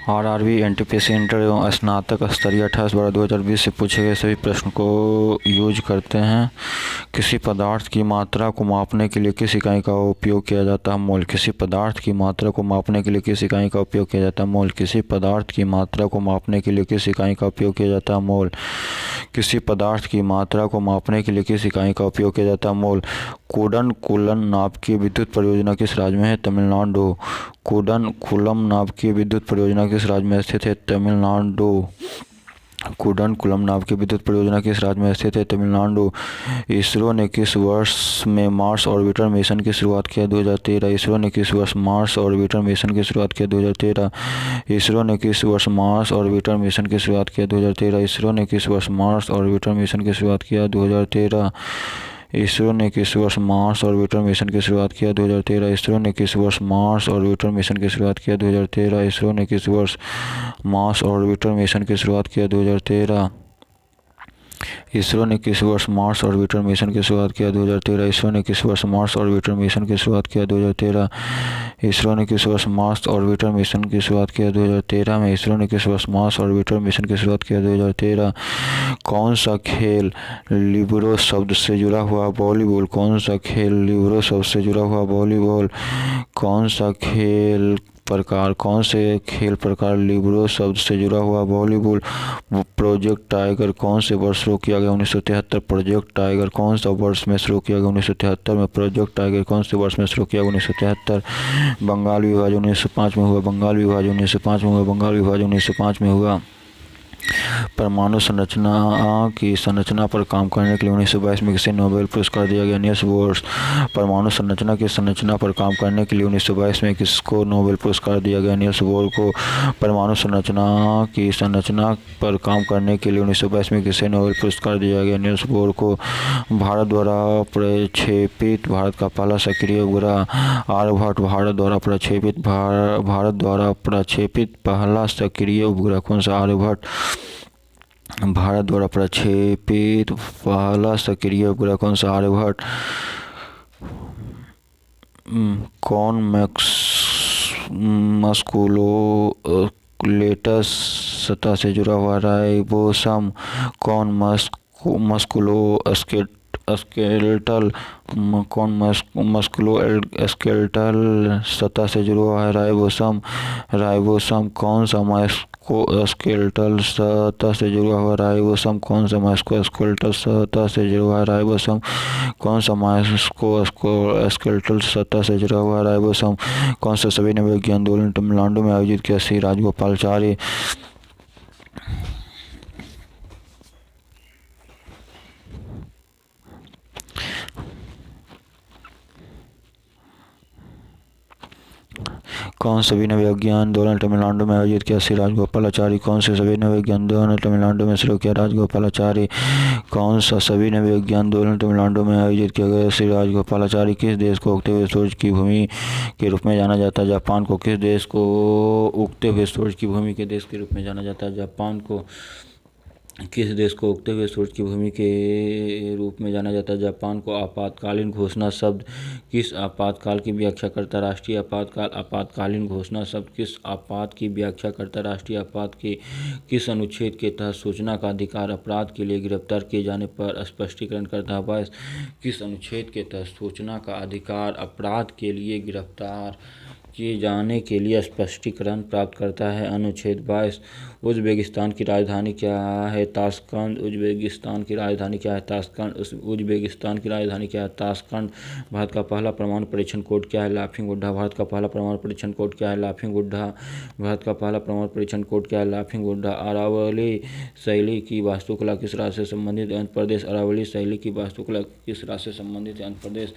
RRB NTPC inter एवं स्नातक स्तरीय 28/12/2020 से पूछे गए सभी प्रश्न को यूज करते हैं। किसी पदार्थ की मात्रा को मापने के लिए किस इकाई का उपयोग किया जाता है? मोल। किसी पदार्थ की मात्रा को मापने के लिए किस इकाई का उपयोग किया जाता है? मोल। किसी पदार्थ की मात्रा को मापने के लिए किस इकाई का उपयोग किया जाता है? मोल। किसी पदार्थ की मात्रा को मापने के लिए किस इकाई का उपयोग किया जाता है? मोल। कूडन-कुलन नाभिकीय विद्युत परियोजना किस राज्य में है? तमिलनाडु। कूडन-कुलम नाभिकीय विद्युत परियोजना किस राज्य में स्थित है? तमिलनाडु। कूडन-कुलम नाभिकीय विद्युत परियोजना किस राज्य में स्थित है? तमिलनाडु। इसरो ने किस वर्ष में मार्स ऑर्बिटर मिशन की शुरुआत किया? 2013। इसरो ने किस वर्ष मार्स ऑर्बिटर मिशन की शुरुआत किया? 2013। इसरो ने किस वर्ष मार्स ऑर्बिटर मिशन की शुरुआत किया? 2013। इसरो ने किस वर्ष मार्स ऑर्बिटर मिशन की शुरुआत किया? 2013। इसरो ने किस वर्ष मार्स ऑर्बिटर मिशन की शुरुआत किया? 2013। इसरो ने किस वर्ष मार्स ऑर्बिटर मिशन की शुरुआत किया? 2013। इसरो ने किस वर्ष मार्स ऑर्बिटर मिशन की शुरुआत किया? 2013। इसरो ने किस वर्ष मार्स ऑर्बिटर मिशन की शुरुआत किया? 2013। इसरो ने किस वर्ष मार्स ऑर्बिटर मिशन की शुरुआत किया? 2013। इसरो ने किस वर्ष मार्स ऑर्बिटर मिशन की शुरुआत किया? 2013 में। इसरो ने किस वर्ष मार्स ऑर्बिटर मिशन की शुरुआत किया? 2013। कौन सा खेल लिबरो शब्द से जुड़ा हुआ? वॉलीबॉल। कौन सा खेल लिबरो शब्द से जुड़ा हुआ? वॉलीबॉल। कौन से खेल प्रकार लिबरो शब्द से जुड़ा हुआ? वॉलीबॉल। प्रोजेक्ट टाइगर कौन से वर्ष शुरू किया गया? 1973। प्रोजेक्ट टाइगर कौन सा वर्ष में शुरू किया गया? 1973 में। प्रोजेक्ट टाइगर कौन से वर्ष में शुरू किया गया? 1973। बंगाल विभाजन 1905 में हुआ। बंगाल विभाजन 1905 में हुआ। बंगाल विभाजन 1905 में हुआ। परमाणु संरचना की संरचना पर काम करने के लिए 1922 में किसे नोबेल पुरस्कार दिया गया? Nils bore. परमाणु संरचना की संरचना पर काम करने के लिए 1922 में किसको नोबेल पुरस्कार दिया गया? निल्स बोर को। परमाणु संरचना की संरचना पर काम करने के लिए 1922 में किसे नोबेल पुरस्कार दिया गया? निल्स बोर को। भारत द्वारा प्रक्षेपित भारत का पहला सक्रिय उपग्रह आर्यभट्ट। भारत द्वारा प्रक्षेपित पहला सक्रिय उपग्रह कौन सा? आर्यभट्ट। भारत द्वारा प्रक्षेपित पहला सक्रिय उपग्रह कौन सा? आर्यभट्ट। कौन मस्कुलोलेटस सतह से जुड़ा हुआ? राइबोसम। कौन मस्कुलोस्केलेटल सतह से जुड़ा हुआ है? राइबोसम। राइबोसम। कौन सा स्केलेटल सतह से जुड़ा हुआ? राइबोसम। कौन सा स्केलेटल सतह से जुड़ा हुआ? राइबोसम। कौन सा स्केलेटल सतह से जुड़ा हुआ? राइबोसम। कौन सा सविनय विज्ञान आंदोलन तमिलनाडु में आयोजित किया? श्री राजगोपालाचारी। कौन सा सविनय विज्ञान आंदोलन तमिलनाडु में आयोजित किया? श्री राजगोपालाचारी। कौन से सविनय विज्ञान आंदोलन तमिलनाडु में शुरू किया? राजगोपालाचारी। कौन सा सविनय विज्ञान आंदोलन तमिलनाडु में आयोजित किया गया? श्री राजगोपालाचारी। किस देश को उगते हुए सूरज की भूमि के रूप में जाना जाता है? जापान को। किस देश को उगते हुए सूरज की भूमि के देश के रूप में जाना जाता है? जापान को। किस देश को उगते हुए सूरज की भूमि के रूप में जाना जाता है? जापान को। आपातकालीन घोषणा शब्द किस आपातकाल की व्याख्या करता है? राष्ट्रीय आपातकाल। आपातकालीन घोषणा शब्द किस आपात की व्याख्या करता है? राष्ट्रीय आपात के। किस अनुच्छेद के तहत सूचना का अधिकार अपराध के लिए गिरफ्तार किए जाने पर स्पष्टीकरण करता है? 22। किस अनुच्छेद के तहत सूचना का अधिकार अपराध के लिए गिरफ्तार किए जाने के लिए स्पष्टीकरण प्राप्त करता है? अनुच्छेद 22। उज़्बेकिस्तान की राजधानी क्या है? ताशकंद। उज़्बेकिस्तान की राजधानी क्या है? ताशकंद। उज़्बेकिस्तान की राजधानी क्या है? ताशकंद। भारत का पहला परमाणु परीक्षण कोड क्या है? लाफिंग बुड्ढा। भारत का पहला परमाणु परीक्षण कोड क्या है? लाफिंग बुड्ढा। भारत का पहला परमाणु परीक्षण कोड क्या है? लाफिंग बुड्ढा। अरावली शैली की वास्तुकला किस राज्य से संबंधित है? आंध्र प्रदेश। अरावली शैली की वास्तुकला किस राज्य से संबंधित है? आंध्र प्रदेश।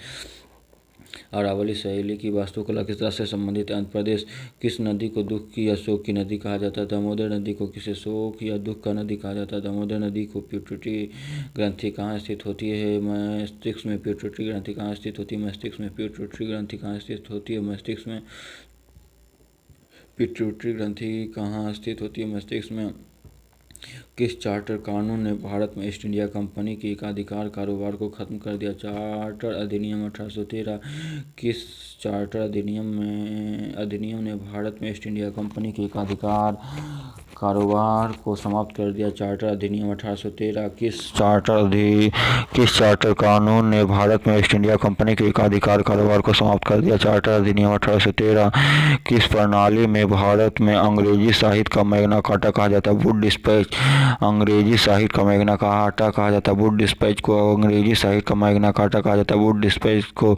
अरावली शैली की वास्तुकला किस राज्य से संबंधित है? आंध्र प्रदेश। किस नदी को दुख की या शोक की नदी कहा जाता है? दामोदर नदी को। किसे शोक या दुख का नदी कहा जाता है? दामोदर नदी को। पिट्यूटरी ग्रंथि कहाँ स्थित होती है? मस्तिष्क में। पिट्यूटरी ग्रंथि कहाँ स्थित होती है? मस्तिष्क में। पिट्यूटरी ग्रंथि कहाँ स्थित होती है? मस्तिष्क में। पिट्यूटरी ग्रंथि कहाँ स्थित होती है? मस्तिष्क में। किस चार्टर कानून ने भारत में ईस्ट इंडिया कंपनी के एकाधिकार कारोबार को खत्म कर दिया? चार्टर अधिनियम 1813। किस चार्टर अधिनियम ने भारत में ईस्ट इंडिया कंपनी के एकाधिकार कारोबार को समाप्त कर दिया? चार्टर अधिनियम 1813। किस चार्टर कानून ने भारत में ईस्ट इंडिया कंपनी के एकाधिकार कारोबार को समाप्त कर दिया? चार्टर अधिनियम 1813। किस प्रणाली में भारत में अंग्रेजी साहित्य का मैग्ना कार्टा कहा जाता है? Wood dispatch. अंग्रेजी साहित्य का मैग्ना कार्टा कहा जाता है वुड डिस्पैच को। अंग्रेजी साहित्य का मैग्ना कार्टा कहा जाता है वुड डिस्पैच को।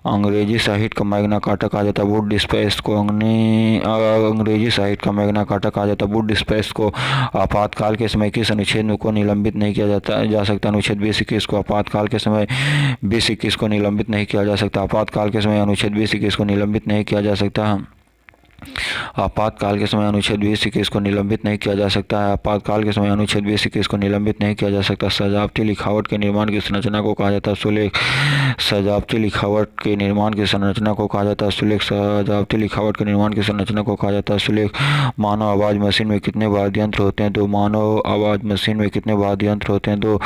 अंग्रेजी साहित्य का मैग्ना कार्टा कहा जाता है वुड डिस्पैच को। अंग्रेजी साहित्य का मैग्ना कार्टा कहा जाता है वुड डिस्पैच को। आपातकाल के समय किस अनुच्छेद को निलंबित नहीं किया जा सकता? अनुच्छेद 2021 को। आपातकाल के समय 2021 को निलंबित नहीं किया जा सकता। आपातकाल के समय अनुच्छेद 2021 को निलंबित नहीं किया जा सकता। आपातकाल के समय अनुच्छेद 2021 को निलंबित नहीं किया जा सकता है। आपातकाल के समय अनुच्छेद 2021 को निलंबित नहीं किया जा सकता। सजावटी लिखावट के निर्माण की संरचना को कहा जाता है सुलेख। सजावटी लिखावट के निर्माण की संरचना को कहा जाता है सुलेख। सजावटी लिखावट के निर्माण की संरचना को कहा जाता है सुलेख। मानव आवाज मशीन में कितने वाद्य यंत्र होते हैं? 2। मानव आवाज मशीन में कितने वाद्य यंत्र होते हैं? 2।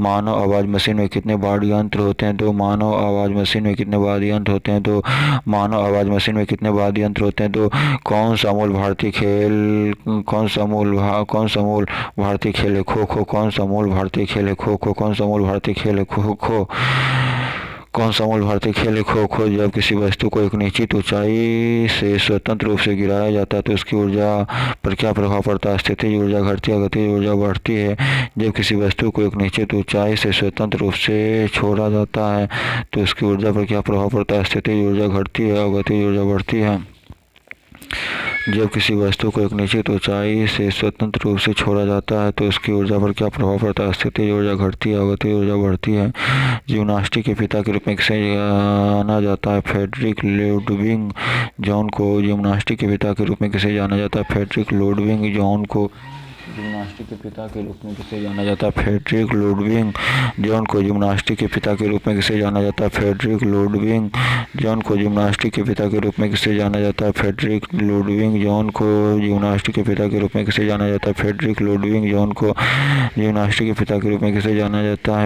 मानव आवाज मशीन में कितने वाद्य यंत्र होते हैं? 2। मानव आवाज मशीन में कितने वाद्य यंत्र होते हैं? 2। मानव आवाज मशीन में कितने वाद्य यंत्र होते हैं? 2। कौन सा मूल भारतीय खेल है? खो खो। कौन सा मूल भारतीय खेल है? खो खो। कौन सा मूल भारतीय खेल है? खो खो। कौन सा मूल भारतीय खेल है? खो खो। जब किसी वस्तु को एक निश्चित ऊंचाई से स्वतंत्र रूप से गिराया जाता है तो उसकी ऊर्जा पर क्या प्रभाव पड़ता है? स्थितिज ऊर्जा घटती है, गतिज ऊर्जा बढ़ती है। जब किसी वस्तु को एक निश्चित ऊंचाई से स्वतंत्र रूप से छोड़ा जाता है तो उसकी ऊर्जा पर क्या प्रभाव पड़ता है? स्थितिज ऊर्जा घटती है और गतिज ऊर्जा बढ़ती है। जब किसी वस्तु को एक निश्चित ऊंचाई से स्वतंत्र रूप से छोड़ा जाता है तो उसकी ऊर्जा पर क्या प्रभाव पड़ता है? स्थितिज ऊर्जा घटती है और गतिज ऊर्जा बढ़ती है। जिम्नास्टिक के पिता के रूप में किसे जाना जाता है? फ्रेडरिक लुडविग जॉन को। जिम्नास्टिक के पिता के रूप में किसे जाना जाता है? फ्रेडरिक लुडविग जॉन को। जिम्नास्टिक के पिता के रूप में किसे जाना जाता है? फ्रेडरिक लुडविग जॉन को। जिम्नास्टिक के पिता के रूप में किसे जाना जाता है? फ्रेडरिक लुडविग जॉन को। जिम्नास्टिक के पिता के रूप में किसे जाना जाता है? फ्रेडरिक लुडविग जॉन को। जिम्नास्टिक के पिता के रूप में किसे जाना जाता है? फ्रेडरिक लुडविग जॉन को। जिम्नास्टिक के पिता के रूप में किसे जाना जाता है?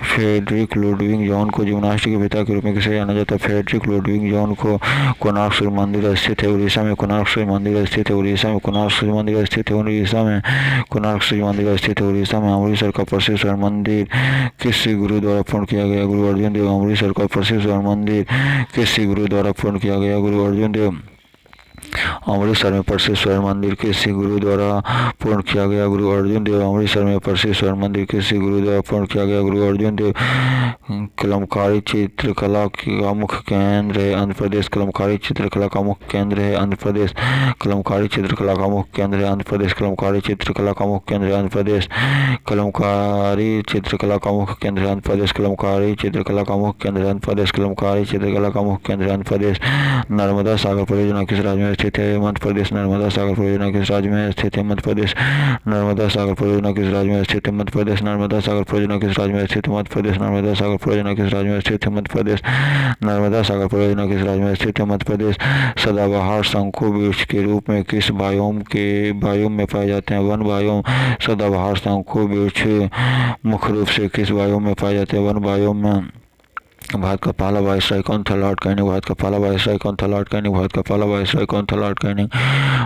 फ्रेडरिक लुडविग जॉन को। जिम्नास्टिक के पिता के रूप में किसे जाना जाता है? फ्रेडरिक लुडविग जॉन को। कोणार्क सूर्य मंदिर स्थित है उड़ीसा में। कोणार्क सूर्य मंदिर स्थित है उड़ीसा में। कोणार्क सूर्य मंदिर स्थित है उड़ीसा में। कोणार्क सूर्य मंदिर स्थित है उड़ीसा में। अमृतसर का प्रसिद्ध स्वर्ण मंदिर किस गुरु द्वारा पूर्ण किया गया? गुरु अर्जुन देव। अमृतसर का प्रसिद्ध स्वर्ण मंदिर किस गुरु द्वारा पूर्ण किया गया? गुरु अर्जुन देव। अमृतसर में प्रसिद्ध स्वर्ण मंदिर किस गुरु द्वारा पूर्ण किया गया? गुरु अर्जुन देव। अमृतसर में प्रसिद्ध स्वर्ण मंदिर किस गुरु द्वारा पूर्ण किया गया? गुरु अर्जुन देव। कलमकारी चित्रकला का मुख्य केंद्र है आंध्र प्रदेश। कलमकारी चित्रकला का मुख्य केंद्र है आंध्र प्रदेश। कलमकारी चित्रकला का मुख्य केंद्र है आंध्र प्रदेश। कलमकारी चित्रकला का मुख्य केंद्र है आंध्र प्रदेश। कलमकारी चित्रकला का मुख्य केंद्र है आंध्र प्रदेश। कलमकारी चित्रकला का मुख्य केंद्र है आंध्र प्रदेश। कलमकारी चित्रकला का मुख्य केंद्र है आंध्र प्रदेश। नर्मदा सागर परियोजना किस राज्य में स्थित है? मध्य प्रदेश। नर्मदा सागर परियोजना किस राज्य में स्थित है? मध्य प्रदेश। नर्मदा सागर परियोजना किस राज्य में स्थित है? मध्य प्रदेश। नर्मदा सागर परियोजना किस राज्य में स्थित है? मध्य प्रदेश। नर्मदा सागर परियोजना किस राज्य में स्थित है? मध्य प्रदेश। नर्मदा सागर परियोजना किस राज्य में स्थित है? मध्य प्रदेश। सदाबहार शंकु वृक्ष के रूप में किस बायोम में पाए जाते हैं? One biome. सदाबहार शंकु वृक्ष मुख्य रूप से किस बायोम में पाए जाते हैं? वन बायोम में। भारत का पहला वायसराय कौन था? Lord Canning. भारत का पहला वायसराय कौन था? Lord Canning. भारत का पहला वायसराय कौन था? Lord Canning.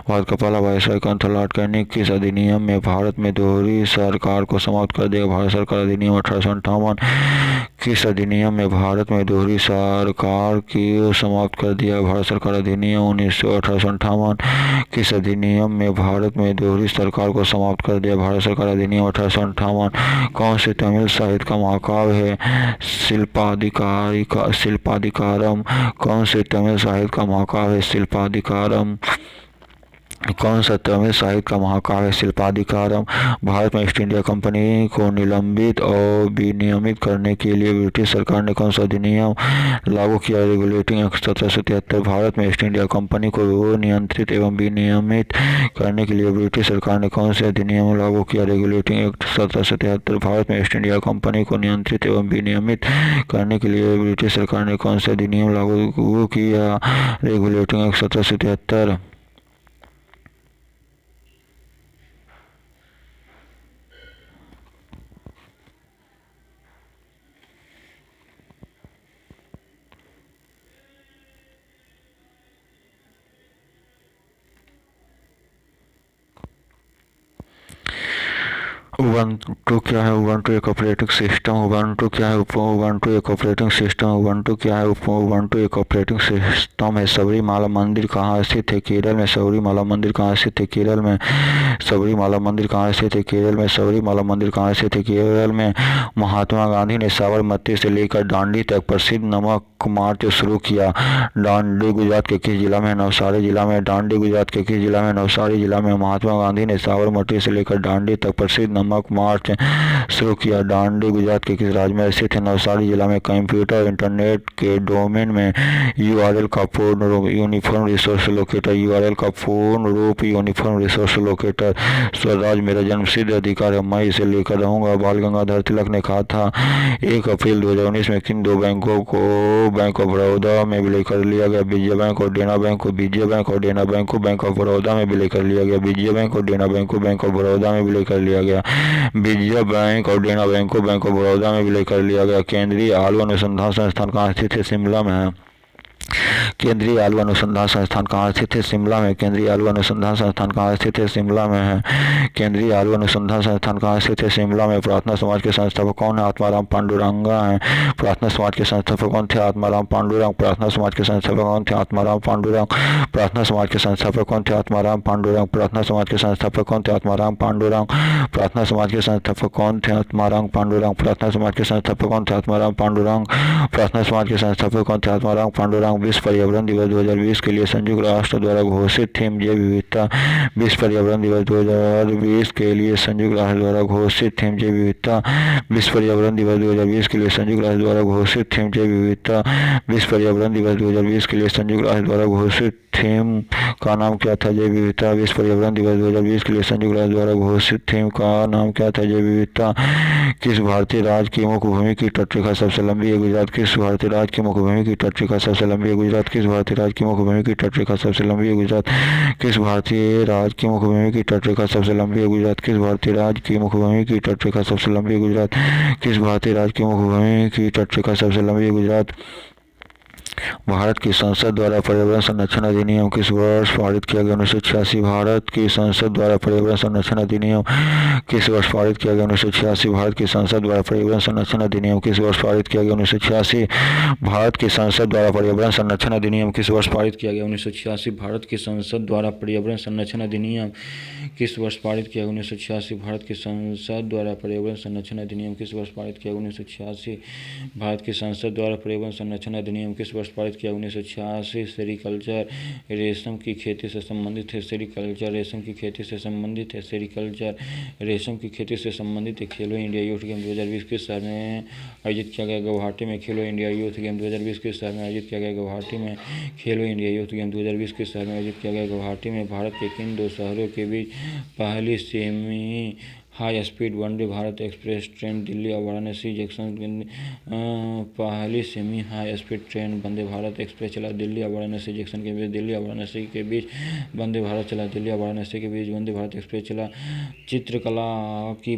भारत का पहला वायसराय कौन था? Lord Canning. किस अधिनियम में भारत में दोहरी सरकार को समाप्त कर दिया? भारत सरकार अधिनियम 1858। किस अधिनियम में भारत में दोहरी सरकार की समाप्त कर दिया? भारत सरकार अधिनियम 1858। किस अधिनियम में भारत में दोहरी सरकार को समाप्त कर दिया? भारत सरकार अधिनियम 1858। कौन से तमिल साहित्य का महाकाव्य है शिल्पाधिकारम? कौन से तमिल साहित्य का महाकाव्य है शिल्पाधिकारम? कौन सा तमिल साहित्य का महाकाव्य है शिल्पाधिकारम? भारत में ईस्ट इंडिया कंपनी को निलंबित और विनियमित करने के लिए ब्रिटिश सरकार ने कौन सा अधिनियम लागू किया? Regulating act 1773। भारत में ईस्ट इंडिया कंपनी को नियंत्रित एवं विनियमित करने के लिए ब्रिटिश सरकार ने कौन से अधिनियम लागू किया? Regulating act 1773। भारत में ईस्ट इंडिया कंपनी को नियंत्रित एवं विनियमित करने के लिए ब्रिटिश सरकार ने कौन सा अधिनियम लागू किया? Regulating act 1773। उबंटू क्या है? उबंटू एक ऑपरेटिंग सिस्टम। उबंटू क्या है? उबंटू एक ऑपरेटिंग सिस्टम। उबंटू क्या है? उबंटू एक ऑपरेटिंग सिस्टम है। सबरीमाला मंदिर कहाँ स्थित है? केरल में। सबरीमाला मंदिर कहाँ स्थित है? केरल में। सबरीमाला मंदिर कहाँ स्थित है? केरल में। सबरीमाला मंदिर कहाँ स्थित है? केरल में। महात्मा गांधी ने साबरमती से लेकर दांडी तक प्रसिद्ध नमक मार्च शुरू किया। दांडी गुजरात के किस जिला में? नवसारी जिला में। दांडी गुजरात के किस जिला में? नवसारी जिला में। महात्मा गांधी ने साबरमती से लेकर दांडी तक प्रसिद्ध नमक मार्च शुरू किया। दांडी गुजरात के किस राज्य में स्थित है? नवसारी जिला में। कंप्यूटर इंटरनेट के डोमेन में यूआरएल का पूर्ण रूप यूनिफॉर्म रिसोर्स लोकेटर। यूआरएल का पूर्ण रूप यूनिफॉर्म रिसोर्स लोकेटर। स्वराज मेरा जन्मसिद्ध अधिकार है, मैं इसे लेकर रहूंगा। बाल गंगाधर तिलक ने कहा था। 1 अप्रैल 2019 में किन दो बैंकों को बैंक ऑफ बड़ौदा में विलय कर लिया गया? विजया बैंक और देना बैंक को। विजया बैंक और देना बैंक को बैंक ऑफ बड़ौदा में विलय कर लिया गया। विजया बैंक और देना बैंक को बैंक ऑफ बड़ौदा में विलय कर लिया गया। विजया बैंक और देना बैंक को बैंक ऑफ बड़ौदा में विलय कर लिया गया। केंद्रीय आलू अनुसंधान संस्थान कहाँ स्थित है? शिमला में है। केंद्रीय आलू अनुसंधान संस्थान कहाँ स्थित है? शिमला में। केंद्रीय आलू अनुसंधान संस्थान कहाँ स्थित है? शिमला में है। केंद्रीय आलू अनुसंधान संस्थान कहाँ स्थित है? शिमला में। प्रार्थना समाज के संस्थापक कौन है? आत्माराम पांडुरंगा है। प्रार्थना समाज के संस्थापक कौन थे? आत्माराम पांडुरंग। प्रार्थना समाज के संस्थापक कौन थे? आत्माराम पांडुरंग। प्रार्थना समाज के संस्थापक कौन थे? आत्माराम पांडुरंग। प्रार्थना समाज के संस्थापक कौन थे? आत्माराम पांडुरंग। प्रार्थना समाज के संस्थापक कौन थे? आत्माराम पांडुरंग। प्रार्थना समाज के संस्थापक कौन थे? आत्माराम पांडुरंग। प्रार्थना समाज के संस्थापक कौन थे? आत्माराम पांडुरंग। विश्व पर्यावरण दिवस 2020 के लिए संयुक्त राष्ट्र द्वारा घोषित थीम जैव विविधता। विश्व पर्यावरण दिवस 2020 के लिए संयुक्त राष्ट्र द्वारा घोषित थीम जैव विविधता। विश्व पर्यावरण दिवस 2020 के लिए संयुक्त राष्ट्र द्वारा घोषित थीम जैव विविधता। विश्व पर्यावरण दिवस 2020 के लिए संयुक्त राष्ट्र द्वारा घोषित थीम का नाम क्या था? जैव विविधता। विश्व पर्यावरण दिवस 2020 के लिए संयुक्त राष्ट्र द्वारा घोषित थीम का नाम क्या था? जैव विविधता। किस भारतीय राज्य की मुख्य भूमि की तटरेखा सबसे लंबी है? गुजरात। किस भारतीय राज्य की मुख्य भूमि की तटरेखा सबसे लंबी है? गुजरात। किस भारतीय राज्य की मुख्य भूमि की तटरेखा सबसे लंबी है? गुजरात। किस भारतीय राज्य की मुख्य भूमि की तटरेखा सबसे लंबी है? गुजरात। किस भारतीय राज्य की मुख्य भूमि की तटरेखा सबसे लंबी है? गुजरात। किस भारतीय राज्य की मुख्य भूमि की तटरेखा सबसे लंबी है? गुजरात। भारत की संसद द्वारा पर्यावरण संरक्षण अधिनियम किस वर्ष पारित किया गया? 1986। भारत की संसद द्वारा पर्यावरण संरक्षण अधिनियम किस वर्ष पारित किया गया? 1986। भारत की संसद द्वारा पर्यावरण संरक्षण अधिनियम किस वर्ष पारित किया गया? 1986। भारत की संसद द्वारा पर्यावरण संरक्षण अधिनियम किस वर्ष पारित किया गया? 1986। भारत की संसद द्वारा पर्यावरण संरक्षण अधिनियम किस वर्ष पारित किया गया? 1986। भारत की संसद द्वारा पर्यावरण संरक्षण अधिनियम किस वर्ष पारित किया गया? 1986। भारत की संसद द्वारा पर्यावरण संरक्षण अधिनियम किस वर्ष पारित किया? 1986। सेरीकल्चर रेशम की खेती से संबंधित है। सेरीकल्चर रेशम की खेती से संबंधित है। सेरीकल्चर रेशम की खेती से संबंधित है। खेलो इंडिया यूथ गेम 2020 किस शहर में आयोजित किया गया? गुवाहाटी में। खेलो इंडिया यूथ गेम 2020 किस शहर में आयोजित किया गया? गुवाहाटी में। खेलो इंडिया यूथ गेम 2020 किस शहर में आयोजित किया गया? गुवाहाटी में। भारत के किन दो शहरों के बीच पहली semi high speed Vande Bharat express train Delhi और वाराणसी जंक्शन पहली semi high speed train Vande Bharat express चला दिल्ली और वाराणसी जंक्शन के बीच? दिल्ली और वाराणसी के बीच वंदे भारत चला। दिल्ली और वाराणसी के बीच वंदे भारत एक्सप्रेस चला। चित्रकला की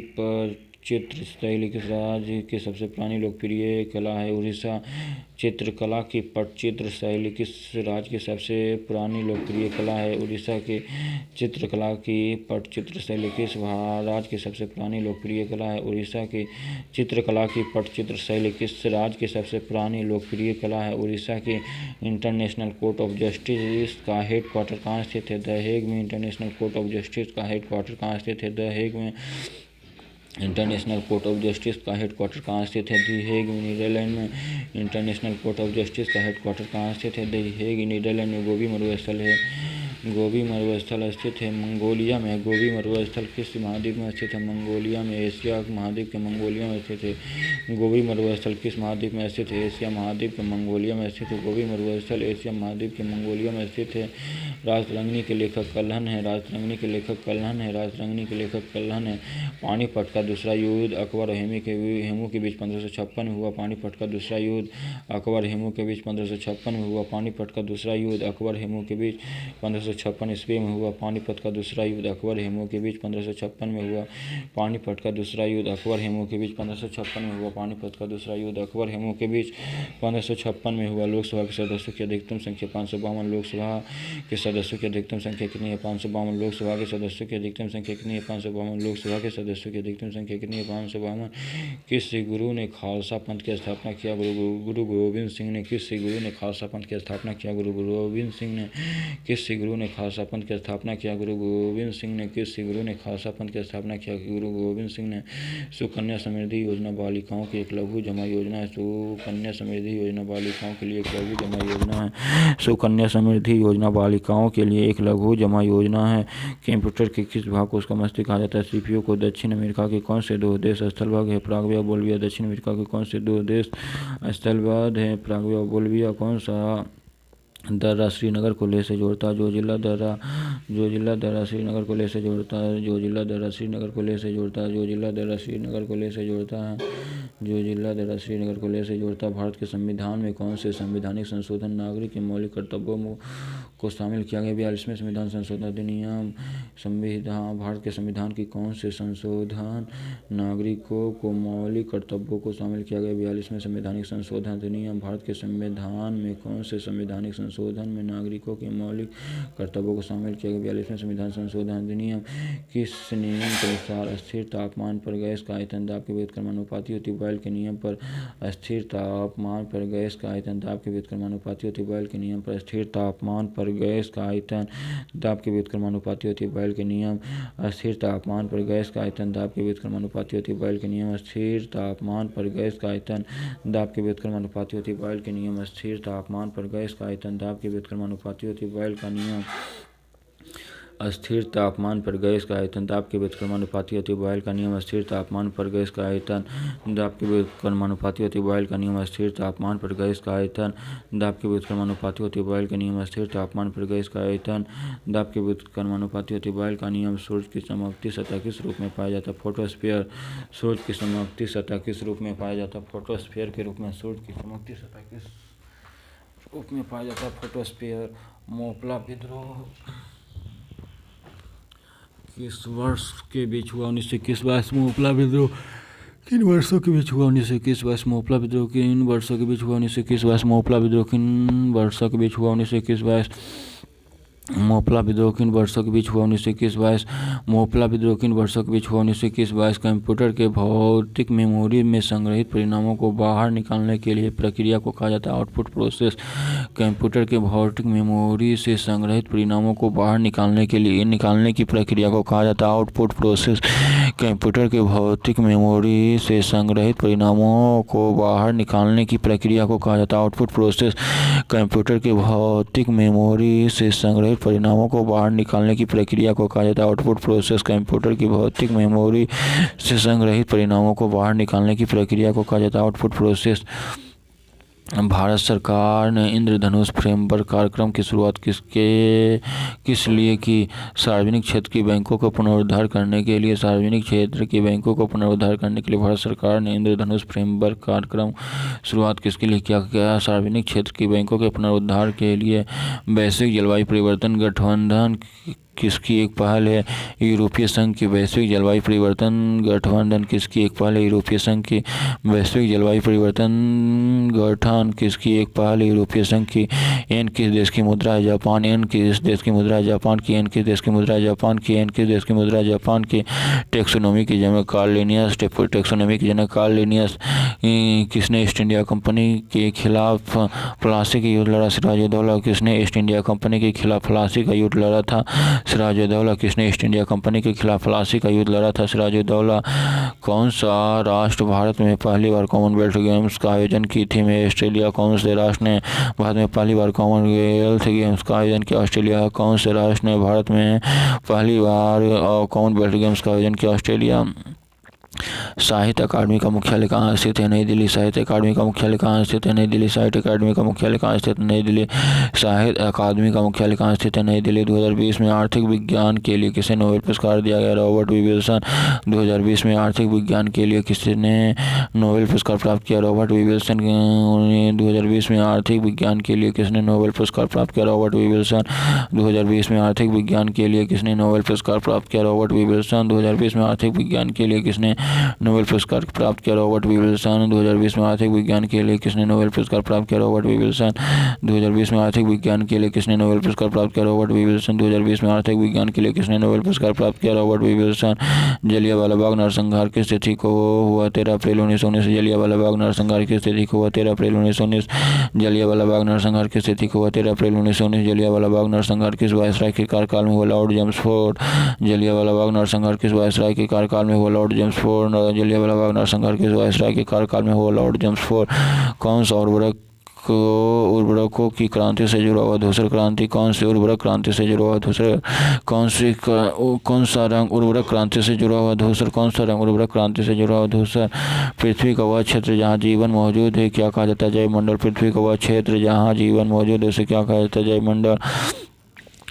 चित्र शैली किस राज्य की सबसे पुरानी लोकप्रिय कला है? उड़ीसा। चित्रकला की पटचित्र शैली किस राज्य की सबसे पुरानी लोकप्रिय कला है? उड़ीसा की। चित्रकला की पटचित्र शैली किस राज्य की सबसे पुरानी लोकप्रिय कला है? उड़ीसा की। चित्रकला की पटचित्र शैली किस राज्य की सबसे पुरानी लोकप्रिय कला है? उड़ीसा की। इंटरनेशनल कोर्ट ऑफ जस्टिस का हेड क्वार्टर कहाँ स्थित है? द हेग में। इंटरनेशनल कोर्ट ऑफ जस्टिस का हेड क्वार्टर कहाँ स्थित है? द हेग में। इंटरनेशनल कोर्ट ऑफ जस्टिस का हेड क्वार्टर कहाँ स्थित है? दी हेग, नीदरलैंड में। इंटरनेशनल कोर्ट ऑफ जस्टिस का हेड क्वार्टर कहाँ स्थित है? दी हेग, नीदरलैंड में। गोबी मरुस्थल है। गोबी मरुस्थल स्थित है मंगोलिया में। गोबी मरुस्थल किस महाद्वीप में स्थित है? मंगोलिया में। एशिया महाद्वीप के मंगोलिया में स्थित है। गोबी मरुस्थल किस महाद्वीप में स्थित है? एशिया महाद्वीप के मंगोलिया में स्थित है। गोबी मरुस्थल एशिया महाद्वीप के मंगोलिया में स्थित है। राजरंगनी के लेखक कल्हण है। राजरंगनी के लेखक कल्हण है। राजरंगनी के लेखक कल्हण है। पानीपत का दूसरा युद्ध अकबर और हेमू के बीच 1556 में हुआ। पानीपत का दूसरा युद्ध अकबर हेमू के बीच 1556 में हुआ। पानीपत का दूसरा युद्ध अकबर हेमू के बीच 1556 ईस्वी में हुआ। पानीपत का दूसरा युद्ध अकबर हेमू के बीच 1556 में हुआ। पानीपत का दूसरा युद्ध अकबर हेमू के बीच 1556 में हुआ। पानीपत का दूसरा युद्ध अकबर हेमू के बीच 1556 में हुआ। लोकसभा के सदस्यों की अधिकतम संख्या 552। लोकसभा के सदस्यों की अधिकतम संख्या कितनी है? 552। लोकसभा के सदस्यों की अधिकतम संख्या कितनी है? 552। लोकसभा के सदस्यों की अधिकतम संख्या कितनी है? 552। किस गुरु ने खालसा पंथ की स्थापना किया? गुरु गोविंद सिंह ने। किस गुरु ने खालसा पंथ की स्थापना किया? गुरु गोविंद सिंह ने। किस गुरु ने खालसा पंथ की स्थापना किया? गुरु गोविंद सिंह ने। किस गुरु ने खालसा पंथ की स्थापना किया? गुरु गोविंद सिंह ने। सुकन्या समृद्धि योजना बालिकाओं की एक लघु जमा योजना है। सुकन्या समृद्धि योजना बालिकाओं के लिए एक लघु जमा योजना है। सुकन्या समृद्धि योजना बालिकाओं के लिए एक लघु जमा योजना है। कंप्यूटर के किस भाग को उसका मस्तिष्क कहा जाता है? सीपीयू को। दक्षिण अमेरिका के कौन से 2 देश स्थलभाग है? पराग्वे और बोल्विया। दक्षिण अमेरिका के कौन से 2 देश स्थलभाग है? पराग्वे और बोल्विया। कौन सा दर्रा श्रीनगर को लेह से जोड़ता है? जो जिला दर्रा श्रीनगर को लेह से जोड़ता है। जो जिला दर्रा श्रीनगर को लेह से जोड़ता है। जो जिला दर्रा श्रीनगर को लेह से जोड़ता है। जो जिला दर्रा श्रीनगर को लेह से जोड़ता है। भारत के संविधान में कौन से संवैधानिक संशोधन नागरिक के मौलिक कर्तव्यों को शामिल किया गया? 42वें संविधान संशोधन अधिनियम। भारत के संविधान की कौन से संशोधन नागरिकों को मौलिक कर्तव्यों को शामिल किया गया? 42वें संवैधानिक संशोधन अधिनियम। भारत के संविधान में कौन से संवैधानिक संशोधन में नागरिकों के मौलिक कर्तव्यों को शामिल किया गया? 42वें संविधान संशोधन अधिनियम। किस नियम के अनुसार स्थिर तापमान पर गैस का आयतन दाब के व्युत्क्रमानुपाती होती है? बॉयल के नियम पर स्थिर तापमान पर गैस का आयतन दाब के व्युत्क्रमानुपाती होती है। बॉयल के नियम पर स्थिर तापमान पर गैस का आयतन दाब के व्युत्क्रमानुपाती होती है। बॉयल के नियम स्थिर तापमान पर गैस का आयतन दाब के व्युत्क्रमानुपाती होती है। बॉयल के नियम स्थिर तापमान पर गैस का आयतन दाब के व्युत्क्रमानुपाती होती है। बॉयल के नियम स्थिर तापमान पर गैस का आयतन दाब के व्युत्क्रमानुपाती होती है। बॉयल का नियम अस्थिर तापमान पर गैस का आयतन दाब के व्युत्क्रमानुपाती होती है। बॉयल का नियम स्थिर तापमान पर गैस का आयतन दाब के व्युत्क्रमानुपाती होती है। बॉयल का नियम स्थिर तापमान पर गैस का आयतन दाब के व्युत्क्रमानुपाती होती है। बॉयल का नियम स्थिर तापमान पर गैस का आयतन दाब के व्युत्क्रमानुपाती होती है। बॉयल का नियम सूर्य की चमकती सतह किस रूप में पाया जाता है? फोटोस्फीयर। सूर्य की चमकती सतह किस रूप में पाया जाता है? फोटोस्फीयर के रूप में। सूर्य की चमकती सतह किस रूप में पाया जाता है? फोटोस्फीयर। मोपला विद्रोह किस वर्ष के बीच हुआ? 1921। मोपला विद्रोह किन वर्षों के बीच हुआ? 1921। मोपला विद्रोह किन वर्षों के बीच हुआ? 1921। मोपला विद्रोह किन वर्षों के बीच हुआ? 1921। मोपला विद्रोह किन वर्षों के बीच हुआ? 1921। मोपला विद्रोह किन वर्षों के बीच हुआ? 1921। कंप्यूटर के भौतिक मेमोरी में संग्रहित परिणामों को बाहर निकालने के लिए प्रक्रिया को कहा जाता है आउटपुट प्रोसेस। कंप्यूटर के भौतिक मेमोरी से संग्रहित परिणामों को बाहर निकालने की प्रक्रिया को कहा जाता है आउटपुट प्रोसेस। कंप्यूटर के भौतिक मेमोरी से संग्रहित परिणामों को बाहर निकालने की प्रक्रिया को कहा जाता है आउटपुट प्रोसेस। कंप्यूटर के भौतिक मेमोरी से संग्रहित परिणामों को बाहर निकालने की प्रक्रिया को कहा जाता है आउटपुट प्रोसेस। कंप्यूटर की भौतिक मेमोरी से संग्रहित परिणामों को बाहर निकालने की प्रक्रिया को कहा जाता है आउटपुट प्रोसेस। भारत सरकार ने इंद्रधनुष फ्रेमवर्क कार्यक्रम की शुरुआत किस लिए की? सार्वजनिक क्षेत्र की बैंकों को पुनरुद्धार करने के लिए। सार्वजनिक क्षेत्र की बैंकों को पुनरुद्धार करने के लिए भारत सरकार ने इंद्रधनुष फ्रेमवर्क कार्यक्रम शुरुआत किसके लिए किया गया? सार्वजनिक क्षेत्र की बैंकों के पुनरुद्धार के लिए। वैश्विक जलवायु परिवर्तन गठबंधन किसकी एक पहल है? यूरोपीय संघ की। वैश्विक जलवायु परिवर्तन गठबंधन किसकी एक पहल है? यूरोपीय संघ की। वैश्विक जलवायु परिवर्तन गठन किसकी एक पहल है? यूरोपीय संघ की। एन किस देश की मुद्रा है? जापान। एन किस देश की मुद्रा है? जापान की। एन किस देश की मुद्रा है? जापान की। एन किस देश की मुद्रा है? जापान की। टैक्सोनॉमी के जनक कार्ल लिनियस। टैक्सोनॉमी के जनक कार्ल लिनियस किसने ईस्ट इंडिया कंपनी के खिलाफ प्लासी का युद्ध लड़ा? सिराजुद्दौला। किसने ईस्ट इंडिया कंपनी के खिलाफ प्लासी का युद्ध लड़ा था? सिराजुद्दौला। किसने ईस्ट इंडिया कंपनी के खिलाफ प्लासी का युद्ध लड़ा था? सिराजुद्दौला। कौन सा राष्ट्र भारत में पहली बार कॉमनवेल्थ गेम्स का आयोजन की थी? में ऑस्ट्रेलिया। कौन से राष्ट्र ने भारत में पहली बार कॉमनवेल्थ गेम्स का आयोजन किया? ऑस्ट्रेलिया। कौन से राष्ट्र ने भारत में पहली बार कॉमनवेल्थ गेम्स का आयोजन किया? ऑस्ट्रेलिया। साहित्य अकादमी का मुख्यालय कहाँ स्थित है? नई दिल्ली। साहित्य अकादमी का मुख्यालय कहाँ स्थित है? नई दिल्ली। साहित्य अकादमी का मुख्यालय कहाँ स्थित है? नई दिल्ली। साहित्य अकादमी का मुख्यालय कहाँ स्थित है? नई दिल्ली। 2020 में आर्थिक विज्ञान के लिए किसे नोबेल पुरस्कार दिया गया? Robert we Wilson. 2020 में आर्थिक विज्ञान के लिए किसने नोबेल पुरस्कार प्राप्त किया? Robert we Wilson. 2020 में आर्थिक विज्ञान के लिए किसने नोबेल पुरस्कार प्राप्त किया? Robert we Wilson. 2020 में आर्थिक विज्ञान के लिए किसने नोबेल पुरस्कार प्राप्त किया? Robert we Wilson. 2020 में आर्थिक विज्ञान के लिए किसने नोबेल पुरस्कार प्राप्त किया? Robert B Wilson. 2020 में आर्थिक विज्ञान के लिए किसने नोबेल पुरस्कार प्राप्त किया? Robert B Wilson. 2020 में आर्थिक विज्ञान के लिए किसने नोबेल पुरस्कार प्राप्त किया? Robert B Wilson. 2020 में आर्थिक विज्ञान के लिए किसने नोबेल पुरस्कार प्राप्त किया? Robert B Wilson. Jallianwala Bagh नरसंहार किस तिथि को हुआ? 13 अप्रैल 1919। जलियांवाला बाग नरसंहार किस तिथि को हुआ? 13 अप्रैल 1919। जलियांवाला बाग नरसंहार किस तिथि को हुआ? 13 अप्रैल 1919। जलियांवाला बाग नरसंहार किस वायसराय के कार्यकाल में हुआ? Lord Chelmsford. जलियांवाला बाग नरसंहार किस वायसराय के कार्यकाल में हुआ? Lord Chelmsford. जलियांवाला बाग नरसंहार किस वायसराय के कार्यकाल में हुआ? Lord Chelmsford. कौन सा उर्वरकों की क्रांति से जुड़ा हुआ? धूसर क्रांति। कौन सी उर्वरक क्रांति से जुड़ा हुआ? धूसर। कौन सा रंग उर्वरक क्रांति से जुड़ा हुआ? धूसर। कौन सा रंग उर्वरक क्रांति से जुड़ा हुआ? धूसर। पृथ्वी का वह क्षेत्र जहाँ जीवन मौजूद है क्या कहा जाता है? जैवमंडल। पृथ्वी का वह क्षेत्र जहाँ जीवन मौजूद है उसे क्या कहा जाता है? जैवमंडल।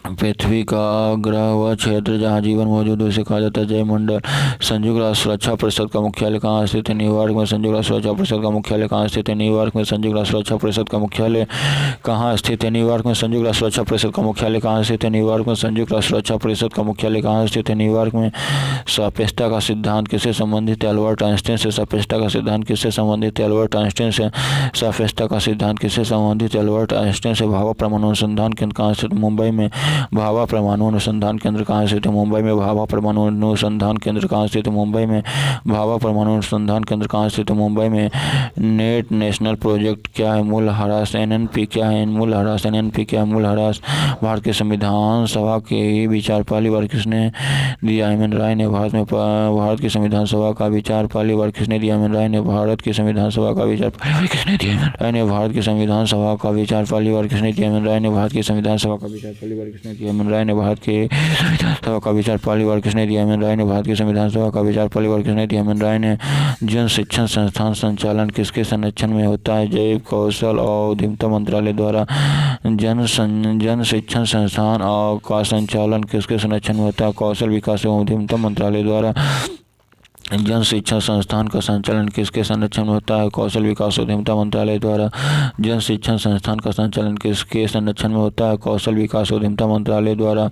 पृथ्वी का ग्रह वह क्षेत्र जहाँ जीवन मौजूद है उसे कहा जाता है जैवमंडल। संयुक्त राष्ट्र सुरक्षा परिषद का मुख्यालय कहाँ स्थित है? न्यूयॉर्क में। संयुक्त राष्ट्र सुरक्षा परिषद का मुख्यालय कहाँ स्थित है? न्यूयॉर्क में। संयुक्त राष्ट्र सुरक्षा परिषद का मुख्यालय कहाँ स्थित है? न्यूयॉर्क में। संयुक्त राष्ट्र सुरक्षा परिषद का मुख्यालय कहाँ स्थित है? न्यूयॉर्क में। संयुक्त राष्ट्र सुरक्षा परिषद का मुख्यालय कहाँ स्थित है? न्यूयॉर्क में। सापेक्षता का सिद्धांत किससे संबंधित है? अल्बर्ट आइंस्टीन से। सापेक्षता का सिद्धांत किससे संबंधित है? अल्बर्ट आइंस्टीन से। सापेक्षता का सिद्धांत किससे संबंधित है? अल्बर्ट आइंस्टीन से। भाभा परमाणु अनुसंधान केंद्र कहाँ स्थित? मुंबई में। भाभा परमाणु अनुसंधान केंद्र कहाँ स्थित है? मुंबई में। भाभा परमाणु अनुसंधान केंद्र कहाँ स्थित है? मुंबई में। भाभा परमाणु अनुसंधान केंद्र कहाँ स्थित है? मुंबई में। नेट नेशनल प्रोजेक्ट क्या है? मूलह्रास। NNP क्या है? मूलह्रास। NNP क्या है? मूलह्रास। भारत के संविधान सभा के विचार पहली बार किसने दिया? एम एन राय ने। भारत की संविधान सभा का विचार पहली बार किसने दिया? एम एन राय ने। भारत की संविधान सभा का विचार पहली बार किसने दिया? राय ने। भारत की संविधान सभा का विचार पहली बार किसने दिया? एम एन राय ने। भारत की संविधान सभा का विचार पहली बार किसने दिया? एम एन राय ने। भारत की संविधान सभा का विचार पहली बार किसने दिया? एम एन राय ने। भारत की संविधान सभा का विचार पहली बार किसने दिया? एम एन राय ने। जन शिक्षण संस्थान संचालन किसके संरक्षण में होता है? जैव कौशल और उद्यमिता मंत्रालय द्वारा। जन शिक्षण संस्थान का संचालन किसके संरक्षण में होता है? कौशल विकास एवं उद्यमिता मंत्रालय द्वारा। जन शिक्षण संस्थान का संचालन किसके संरक्षण में होता है? कौशल विकास उद्यमिता मंत्रालय द्वारा। जन शिक्षण संस्थान का संचालन किसके संरक्षण में होता है? कौशल विकास उद्यमिता मंत्रालय द्वारा।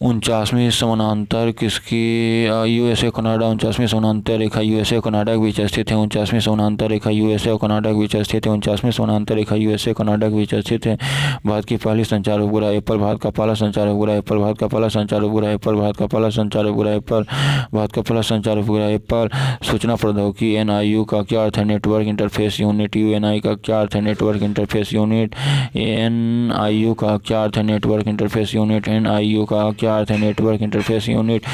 49वीं समानांतर किसकी? USA Canada. 49वीं समानांतर रेखा USA कनाडा के बीच स्थित है। 49वीं समानांतर रेखा USA और कनाडा के बीच स्थित है। 49वीं समानांतर रेखा USA कनाडा के बीच स्थित है। भारत की पहली संचार उपग्रह एप्पल। भारत का पहला संचार उपग्रह एप्पल। भारत का पहला संचार उपग्रह एप्पल। भारत का पहला संचार उपग्रह एप्पल। भारत का पहला संचार उपग्रह एप्पल। सूचना प्रौद्योगिकी NIU का क्या अर्थ है? Network interface unit. UNI का क्या अर्थ है? Network interface unit. NIU का क्या अर्थ है? Network interface unit. NIU का क्या अर्थ है? Network interface unit.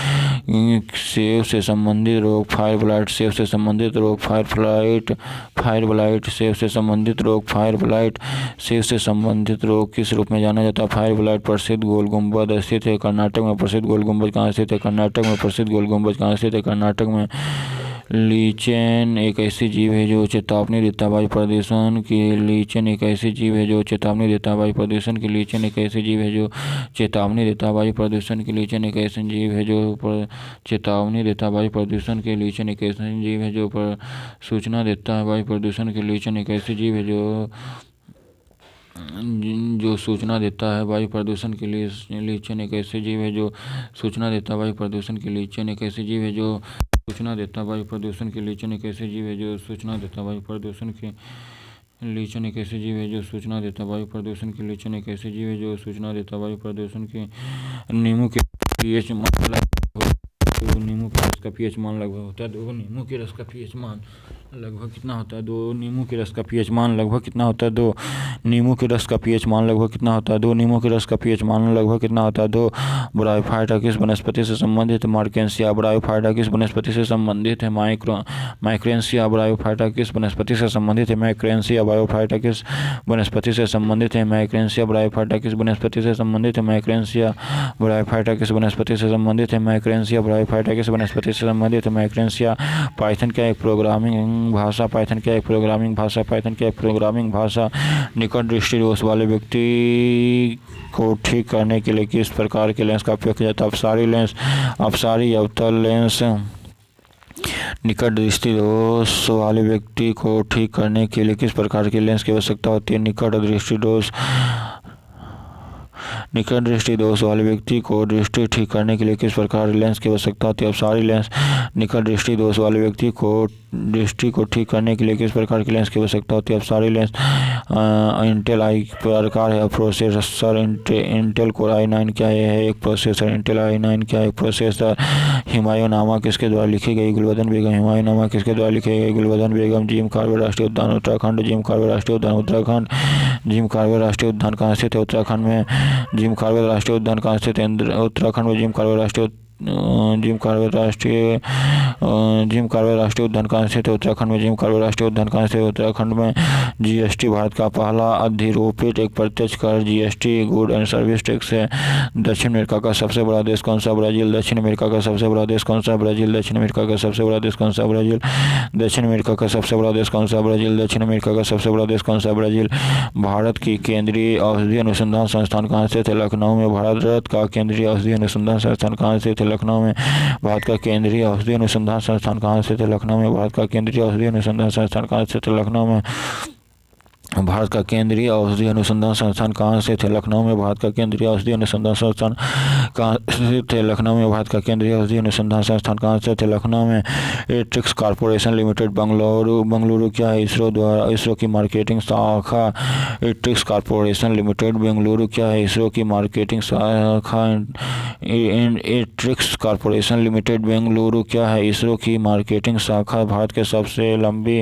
सेव से संबंधित रोग फायर ब्लाइट। सेव से संबंधित रोग फायर ब्लाइट। सेव से संबंधित रोग फायर ब्लाइट। सेव से संबंधित रोग किस रूप में जाना जाता है? Fire blight. प्रसिद्ध गोल गुंबद स्थित है कर्नाटक में। प्रसिद्ध गोल गुंबद कहाँ स्थित है? कर्नाटक में। प्रसिद्ध गोल गुंबद कहाँ स्थित है? कर्नाटक में। लीचेन एक ऐसी जीव है जो चेतावनी देता है वायु प्रदूषण की। लीचेन एक ऐसी जीव है जो चेतावनी देता है वायु प्रदूषण की। लीचेन एक ऐसी जीव है जो चेतावनी देता है वायु प्रदूषण की। लीचेन एक ऐसी जीव है जो चेतावनी देता है वायु प्रदूषण की। लीचेन एक ऐसी जीव है जो सूचना देता है वायु प्रदूषण की। लीचेन एक ऐसी जीव है जो सूचना देता है वायु प्रदूषण के लिए। लीचेन एक ऐसी जीव है जो सूचना देता है वायु प्रदूषण के। लीचेन एक ऐसी जीव है जो सूचना देता वायु प्रदूषण के। लीचेन एक ऐसी जीव है जो सूचना देता वायु प्रदूषण के। लीचेन एक ऐसी जीव है जो सूचना देता वायु प्रदूषण की। लीचेन एक ऐसी जीव है जो सूचना देता वायु प्रदूषण की। नींबू के pH मान नींबू के रस का pH मान लगभग होता है 2। नींबू के रस का pH मान लगभग कितना होता है? 2। नींबू के रस का pH मान लगभग कितना होता है? 2। नींबू के रस का pH मान लगभग कितना होता है? 2। नींबू के रस का pH मान लगभग कितना होता है? 2। ब्रायोफाइटा किस वनस्पति से संबंधित है? मार्केंसिया। ब्रायोफाइटा किस वनस्पति से संबंधित है? माइक्रेंसिया। ब्रायोफाइटा किस वनस्पति से संबंधित है? माइक्रेंसिया। ब्रायोफाइटा किस वनस्पति से संबंधित है? माइक्रेंसिया। ब्रायोफाइटा किस वनस्पति से संबंधित है? माइक्रेंसिया। ब्रायोफाइटा किस वनस्पति से संबंधित है? माइक्रेंसिया। ब्रायोफाइटा किस वनस्पति से संबंधित है? माइक्रेंसिया। पाइथन क्या एक प्रोग्रामिंग भाषा? पाइथन क्या एक प्रोग्रामिंग भाषा? पाइथन क्या एक प्रोग्रामिंग भाषा? निकट दृष्टि दोष वाले व्यक्ति को ठीक करने के लिए किस प्रकार के लेंस का उपयोग किया जाता है? अपसारी लेंस। अपसारी अवतल लेंस। निकट दृष्टि दोष वाले व्यक्ति को ठीक करने के लिए किस प्रकार के लेंस की आवश्यकता होती है? निकट दृष्टि दोष निकट दृष्टि दोष वाले व्यक्ति को दृष्टि ठीक करने के लिए किस प्रकार लेंस की आवश्यकता होती है? अपसारी लेंस। निकट दृष्टि दोष वाले व्यक्ति को दृष्टि को ठीक करने के लिए किस प्रकार की लेंस की आवश्यकता होती है? अपसारी लेंस। इंटेल आई प्रकार है प्रोसेसर इंटेल कोर i9 क्या है? एक प्रोसेसर। इंटेल i9 क्या है? एक प्रोसेसर। हुमायूंनामा किसके द्वारा लिखी गई? गुलबदन बेगम। हुमायूंनामा किसके द्वारा लिखी गई? गुलबदन बेगम। जिम कार्बेट राष्ट्रीय उद्यान उत्तराखंड। जिम कार्बेट राष्ट्रीय उद्यान उत्तराखंड। जिम कार्बेट राष्ट्रीय उद्यान कहाँ स्थित है? उत्तराखंड में। जिम कार्बेट राष्ट्रीय उद्यान कहाँ स्थित है? उत्तराखंड में। जिम कार्बेट राष्ट्रीय जिम कार्बेट राष्ट्रीय उद्यान कहाँ स्थित है? उत्तराखंड में। जिम कार्बेट राष्ट्रीय उद्यान कहाँ स्थित है? उत्तराखंड में। जीएसटी भारत का पहला अधिरोपित एक प्रत्यक्ष कर GST good and service tax है। दक्षिण अमेरिका का सबसे बड़ा देश कौन सा? ब्राजील। दक्षिण अमेरिका का सबसे बड़ा देश कौन सा? ब्राजील। दक्षिण अमेरिका का सबसे बड़ा देश कौन सा? ब्राजील। दक्षिण अमेरिका का सबसे बड़ा देश कौन सा? ब्राजील। दक्षिण अमेरिका का सबसे बड़ा देश कौन सा? ब्राजील। भारत की केंद्रीय औषधि अनुसंधान संस्थान कहाँ स्थित है? लखनऊ में। भारत का केंद्रीय औषधि अनुसंधान संस्थान कहाँ स्थित है? लखनऊ में। भारत का केंद्रीय औषधि अनुसंधान संस्थान कहाँ स्थित है? लखनऊ में। भारत का केंद्रीय औषधि अनुसंधान संस्थान कहाँ स्थित है? लखनऊ में। भारत का केंद्रीय औषधि अनुसंधान संस्थान कहाँ स्थित है? लखनऊ में। भारत का केंद्रीय औषधि अनुसंधान संस्थान कहाँ स्थित है? लखनऊ में। भारत का केंद्रीय औषधि अनुसंधान संस्थान कहाँ स्थित है? लखनऊ में। एट्रिक्स कॉर्पोरेशन लिमिटेड बेंगलुरु क्या है? इसरो की मार्केटिंग शाखा। एट्रिक्स कॉर्पोरेशन लिमिटेड बेंगलुरु क्या है? इसरो की मार्केटिंग शाखा। एट्रिक्स कॉर्पोरेशन लिमिटेड बेंगलुरु क्या है? इसरो की मार्केटिंग शाखा। भारत के सबसे लंबी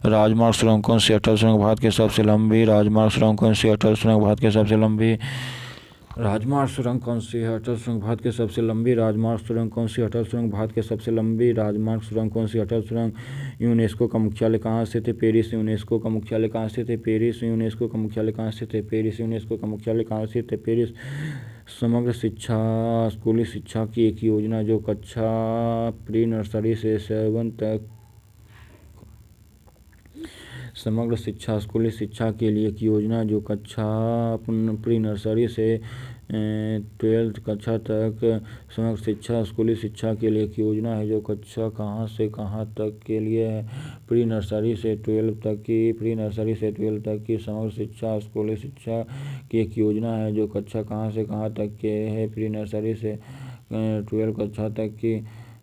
राजमार्ग सुरंग कौन सी? अटल सुरंग। भारत के सबसे लंबी राजमार्ग सुरंग कौन सी? अटल सुरंग। भारत के सबसे लंबी राजमार्ग सुरंग कौन सी है? अटल सुरंग। भारत के सबसे लंबी राजमार्ग सुरंग कौन सी? अटल सुरंग। भारत के सबसे लंबी राजमार्ग सुरंग कौन सी? अटल सुरंग। यूनेस्को का मुख्यालय कहाँ स्थित है? पेरिस। यूनेस्को का मुख्यालय कहाँ स्थित है? पेरिस। यूनेस्को का मुख्यालय कहाँ स्थित है? पेरिस। यूनेस्को का मुख्यालय कहाँ स्थित है? पेरिस। समग्र शिक्षा स्कूली शिक्षा की एक योजना जो कक्षा प्री नर्सरी से 7 तक समग्र शिक्षा स्कूली शिक्षा के लिए एक योजना जो कक्षा प्री नर्सरी से 12th कक्षा तक समग्र शिक्षा स्कूली शिक्षा के लिए एक योजना है जो कक्षा कहाँ से कहाँ तक के लिए है? प्री नर्सरी से 12 तक की समग्र शिक्षा स्कूली शिक्षा की एक योजना है जो कक्षा कहाँ से कहाँ तक के है? प्री नर्सरी से 12 कक्षा तक की।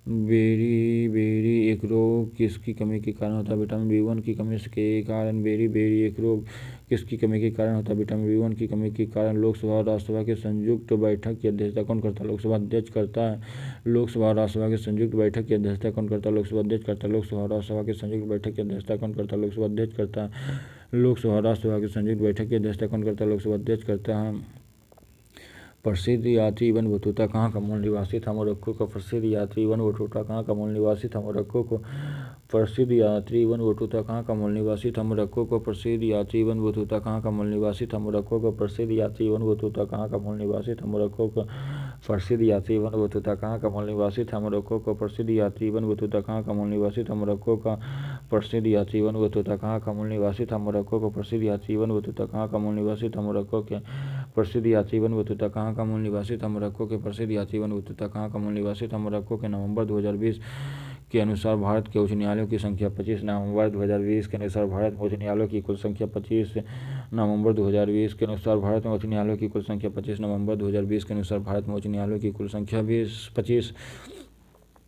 बेरी एक रोग किसकी कमी के कारण होता है? विटामिन B1 की कमी के कारण। बेरी एक रोग किसकी कमी के कारण होता है? विटामिन B1 की कमी के कारण। लोकसभा और राज्यसभा की संयुक्त बैठक की अध्यक्षता कौन करता है? लोकसभा अध्यक्ष करता है। लोकसभा और राज्यसभा की संयुक्त बैठक की अध्यक्षता कौन करता है? लोकसभा अध्यक्ष करता है। लोकसभा और राज्यसभा की संयुक्त बैठक की अध्यक्षता कौन करता है? लोकसभा अध्यक्ष करता है। लोकसभा और राज्यसभा की संयुक्त बैठक की अध्यक्षता कौन करता है? लोकसभा अध्यक्ष करता है। प्रसिद्ध यात्री इब्न बतूता कहाँ का मूल निवासी था? मोरक्को का। प्रसिद्ध यात्री इब्न बतूता कहाँ का मूल निवासी था? मोरक्को को। प्रसिद्ध यात्री इब्न बतूता कहाँ का मूल निवासी था? मोरक्को को। प्रसिद्ध यात्री इब्न बतूता कहाँ का मूल निवासी था? मोरक्को को। प्रसिद्ध यात्री इब्न बतूता कहाँ का मूल निवासी था? मोरक्को को। प्रसिद्ध यात्री इब्न बतूता कहाँ का मूल निवासी था? मोरक्को को। प्रसिद्ध यात्री इब्न बतूता कहाँ का मूल निवासी था? मोरक्को का। प्रसिद्ध यात्री इब्न बतूता कहाँ का मूल निवासी था? मोरक्को को। प्रसिद्ध यात्री इब्न बतूता कहाँ का मूल निवासी था? मोरक्को के। प्रसिद्ध यात्री इब्न बतूता कहाँ का मूल निवासी था? मोरक्को के। प्रसिद्ध यात्री इब्न बतूता कहाँ का मूल निवासी था? मोरक्को के। नवंबर 2020 के अनुसार भारत के उच्च न्यायालयों की संख्या 25। नवंबर 2020 के अनुसार भारत में उच्च न्यायालयों की कुल संख्या 25। नवंबर 2020 के अनुसार भारत में उच्च न्यायालयों की कुल संख्या 25। नवंबर 2020 के अनुसार भारत में उच्च न्यायालयों की कुल संख्या 25।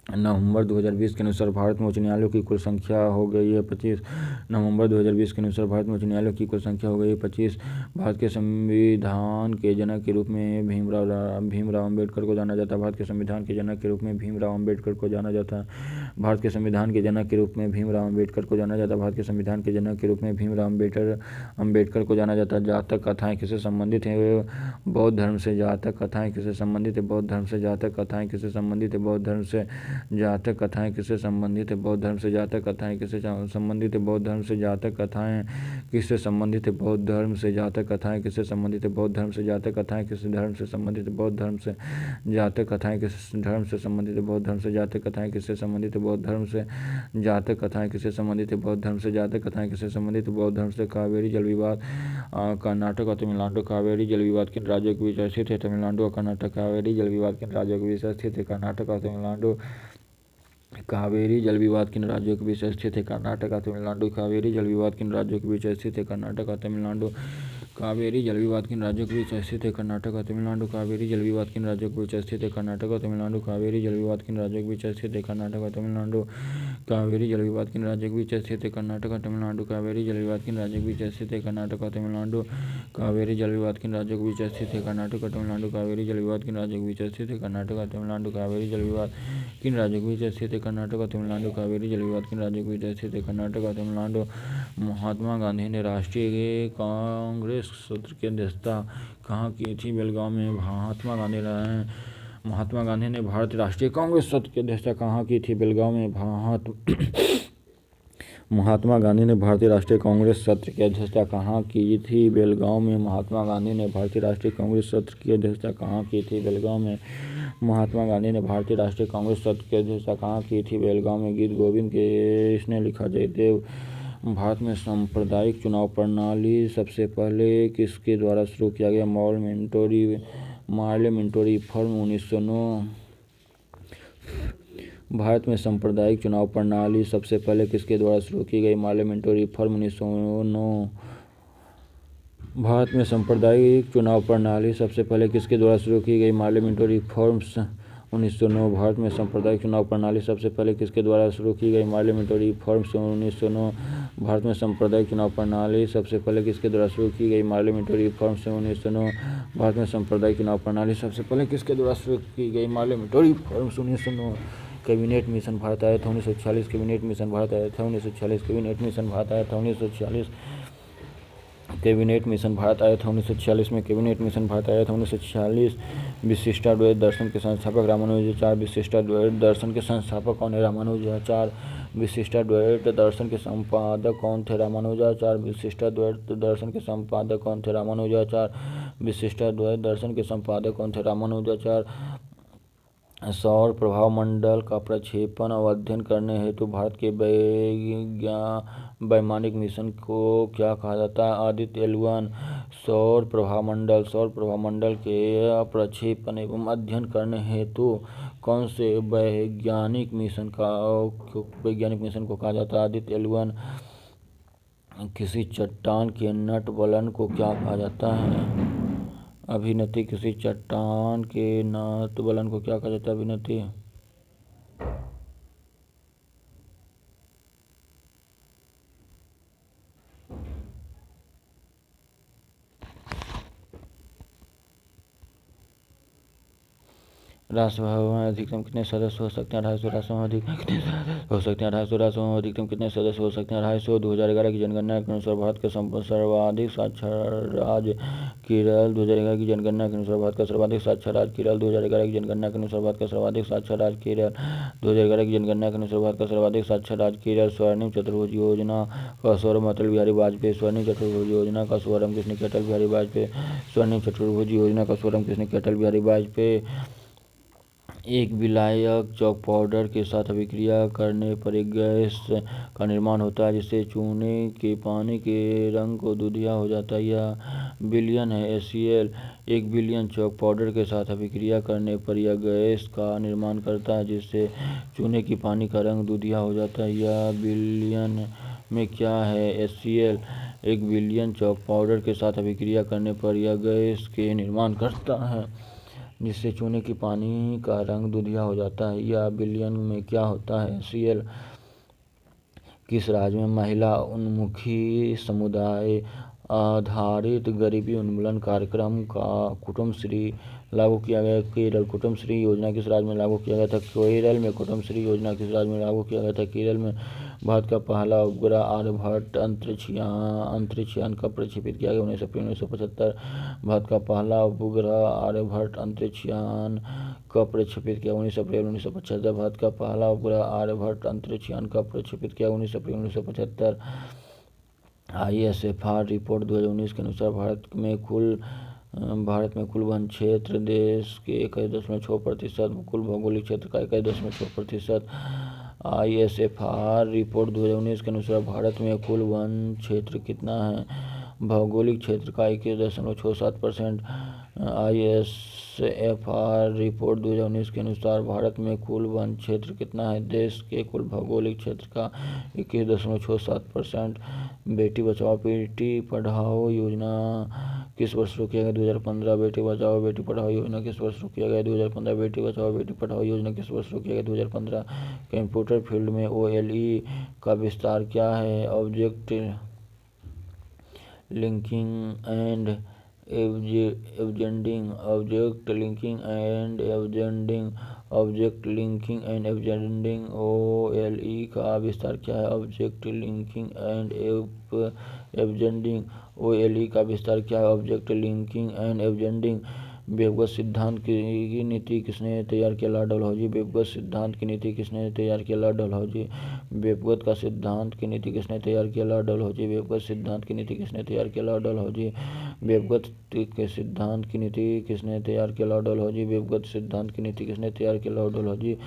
नवंबर 2020 के अनुसार भारत में उच्च न्यायालयों की कुल संख्या हो गई है 25। नवंबर 2020 के अनुसार भारत में उच्च न्यायालयों की कुल संख्या हो गई है 25। भारत के संविधान के जनक के रूप में भीमराव अम्बेडकर को जाना जाता है। भारत के संविधान के जनक के रूप में भीमराव अम्बेडकर को जाना जाता है। भारत के संविधान के जनक के रूप में भीमराव अम्बेडकर को जाना जाता है। भारत के संविधान के जनक के रूप में भीमराव अम्बेडकर को जाना जाता है। जातक कथाएं किससे संबंधित हैं? बौद्ध धर्म से। जातक कथाएं किससे संबंधित है? बौद्ध धर्म से। जातक कथाएं किससे संबंधित है? बौद्ध धर्म से। जातक कथाएं किससे संबंधित है? बौद्ध धर्म से। जातक कथाएं किससे संबंधित है? बौद्ध धर्म से। जातक कथाएं किससे संबंधित है? बौद्ध धर्म से। जातक कथाएं किससे संबंधित है? बौद्ध धर्म से। जातक कथाएं किस धर्म से संबंधित है? बौद्ध धर्म से। जातक कथाएं किस धर्म से संबंधित है? बौद्ध धर्म से। जातक कथाएं किससे संबंधित है? बौद्ध धर्म से। जातक कथाएं किससे संबंधित है? बौद्ध धर्म से। जातक कथाएं किससे संबंधित है? बौद्ध धर्म से। कावेरी जल विवाद कर्नाटक और तमिलनाडु। कावेरी जल विवाद किन राज्यों के बीच स्थित है? तमिलनाडु और कर्नाटक। कावेरी जल विवाद किन राज्यों के बीच स्थित है? कर्नाटक और तमिलनाडु। कावेरी जल विवाद किन राज्यों के बीच स्थित है? कर्नाटक और तमिलनाडु। कावेरी जल विवाद किन राज्यों के बीच स्थित है? कर्नाटक और तमिलनाडु। कावेरी जल विवाद किन राज्यों के बीच स्थित है? कर्नाटक और तमिलनाडु। कावेरी जल विवाद किन राज्यों के बीच स्थित है? कर्नाटक और तमिलनाडु। कावेरी जल विवाद किन राज्यों के बीच स्थित है? कर्नाटक और तमिलनाडु। कावेरी जल विवाद किन राज्यों के बीच स्थित है? कर्नाटक और तमिलनाडु। कावेरी जल विवाद किन राज्यों के बीच स्थित है? कर्नाटक और तमिलनाडु। कावेरी जल विवाद किन राज्यों के बीच स्थित है? कर्नाटक और तमिलनाडु। कावेरी जल विवाद किन राज्यों के बीच स्थित है? कर्नाटक और तमिलनाडु। कावेरी जल विवाद किन राज्यों के बीच स्थित है? कर्नाटक और तमिलनाडु। कावेरी जल विवाद किन राज्यों के बीच स्थित है? कर्नाटक और तमिलनाडु। महात्मा गांधी ने राष्ट्रीय कांग्रेस सत्र की अध्यक्षता कहाँ की थी? बेलगांव में। महात्मा गांधी ने भारतीय राष्ट्रीय कांग्रेस सत्र की अध्यक्षता कहाँ की थी? बेलगांव में। महात्मा गांधी ने भारतीय राष्ट्रीय कांग्रेस सत्र की अध्यक्षता कहाँ की थी? बेलगांव में। महात्मा गांधी ने भारतीय राष्ट्रीय कांग्रेस सत्र की अध्यक्षता कहाँ की थी? बेलगांव में। महात्मा गांधी ने भारतीय राष्ट्रीय कांग्रेस सत्र की अध्यक्षता कहाँ की थी? बेलगांव में। गीत गोविंद किसने लिखा? जयदेव। भारत में सांप्रदायिक चुनाव प्रणाली सबसे पहले किसके द्वारा शुरू किया गया? Parliamentary form 1909। भारत में सांप्रदायिक चुनाव प्रणाली सबसे पहले किसके द्वारा शुरू की गई? Parliamentary form 1909। भारत में सांप्रदायिक चुनाव प्रणाली सबसे पहले किसके द्वारा शुरू की गई? Parliamentary forms 1909। भारत में सांप्रदायिक चुनाव प्रणाली सबसे पहले किसके द्वारा शुरू की गई? Parliamentary forms 1909। भारत में सांप्रदायिक चुनाव प्रणाली सबसे पहले किसके द्वारा शुरू की गई? Parliamentary forms 1909। भारत में सांप्रदायिक चुनाव प्रणाली सबसे पहले किसके द्वारा शुरू की गई? Parliamentary forms 1909। Cabinet mission Bharat आया था 1946। कैबिनेट मिशन भारत आया था 1946। कैबिनेट मिशन भारत आया था 1946। कैबिनेट मिशन भारत आया था 1946 में। कैबिनेट मिशन भारत आया था 1946। विशिष्टाद्वैत दर्शन के संस्थापक रामानुजाचार्य। विशिष्टाद्वैत दर्शन के संस्थापक कौन है? रामानुजाचार्य। विशिष्टाद्वैत दर्शन के संपादक कौन थे? रामानुजाचार्य। विशिष्टाद्वैत दर्शन के संपादक कौन थे? रामानुजाचार्य। विशिष्टाद्वैत दर्शन के संपादक कौन थे? रामानुजाचार्य। सौर प्रभाव मंडल का प्रक्षेपण और अध्ययन करने हेतु भारत के वैमानिक मिशन को क्या कहा जाता है? आदित्य L1। सौर प्रभाव मंडल के प्रक्षेपण एवं अध्ययन करने हेतु कौन से वैज्ञानिक मिशन को कहा जाता है? आदित्य L1। किसी चट्टान के नट वलन को क्या कहा जाता है? अभिनति। किसी चट्टान के नट वलन को क्या कहा जाता है? अभिनति। राज्यसभा में अधिकतम कितने सदस्य हो सकते हैं? 250। राज्यसभा में अधिकतम कितने सदस्य हो सकते हैं? 250। राज्यसभा में अधिकतम कितने सदस्य हो सकते हैं? 250। 2011 की जनगणना के अनुसार भारत का सर्वाधिक साक्षर राज्य केरल। 2011 की जनगणना के अनुसार भारत का सर्वाधिक साक्षर राज्य केरल। 2011 की जनगणना के अनुसार भारत का सर्वाधिक साक्षर राज्य केरल। 2011 की जनगणना के अनुसार भारत का सर्वाधिक साक्षर राज्य केरल। स्वर्णिम चतुर्भुज योजना का शुभारंभ अटल बिहारी वाजपेयी। स्वर्णिम चतुर्भुज योजना का शुभारंभ किसने किया? अटल बिहारी वाजपेयी। स्वर्णिम चतुर्भुज योजना का शुभारंभ किसने किया? अटल बिहारी वाजपेयी। एक विलायक चौक पाउडर के साथ अभिक्रिया करने पर एक गैस का निर्माण होता है जिससे चूने के पानी के रंग को दूधिया हो जाता है। यह विलयन है HCl। एक विलयन चौक पाउडर के साथ अभिक्रिया करने पर यह गैस का निर्माण करता है जिससे चूने की पानी का रंग दूधिया हो जाता है। यह विलयन में क्या है? HCl। एक विलयन चौक पाउडर के साथ अभिक्रिया करने पर यह गैस के निर्माण करता है जिससे चूने की पानी का रंग दूधिया हो जाता है। यह विलयन में क्या होता है? HCl। किस राज्य में महिला उन्मुखी समुदाय आधारित गरीबी उन्मूलन कार्यक्रम का कुटुम्बश्री लागू किया गया? केरल। कुटुम्बश्री योजना किस राज्य में लागू किया गया था? केरल में। कुटुम्बश्री योजना किस राज्य में लागू किया गया था? केरल में। भारत का पहला उपग्रह आर्यभट्ट अंतरिक्षयान कब प्रक्षेपित किया गया? 19 अप्रैल 1975। भारत का पहला उपग्रह आर्यभट्ट अंतरिक्षयान कब प्रक्षेपित किया? 19 अप्रैल 1975। भारत का पहला उपग्रह आर्यभट्ट अंतरिक्षयान कब प्रक्षेपित किया? 19 अप्रैल 1975। ISFR रिपोर्ट 2019 के अनुसार भारत में कुल वन क्षेत्र देश के 21.6%, कुल भौगोलिक क्षेत्र का 21.6%। ISFR रिपोर्ट 2019 के अनुसार भारत में कुल वन क्षेत्र कितना है? भौगोलिक क्षेत्र का 21.67%। ISFR रिपोर्ट 2019 के अनुसार भारत में कुल वन क्षेत्र कितना है? देश के कुल भौगोलिक क्षेत्र का 21.67%। बेटी बचाओ बेटी पढ़ाओ योजना किस वर्ष शुरू किया गया? 2015। बेटी बचाओ बेटी पढ़ाओ योजना किस वर्ष शुरू किया गया? 2015। बेटी बचाओ बेटी पढ़ाओ योजना किस वर्ष शुरू किया गया? 2015। कंप्यूटर फील्ड में OLE का विस्तार क्या है? Object linking and embedding. Object linking and embedding. Object linking and embedding OLE का विस्तार क्या है? Object linking and embedding OLE का विस्तार क्या है? Object linking and embedding. वेबगत सिद्धांत की नीति किसने तैयार किया? लॉर्ड डलहौजी। वेबगत सिद्धांत की नीति किसने तैयार किया? लॉर्ड डलहौजी। वेबगत का सिद्धांत की नीति किसने तैयार किया? लॉर्ड डलहौजी। वेबगत सिद्धांत की नीति किसने तैयार किया? लॉर्ड डलहौजी। वेबगत के सिद्धांत की नीति किसने तैयार किया? लॉर्ड डलहौजी। वेबगत सिद्धांत की नीति किसने तैयार किया? लॉर्ड डलहौजी।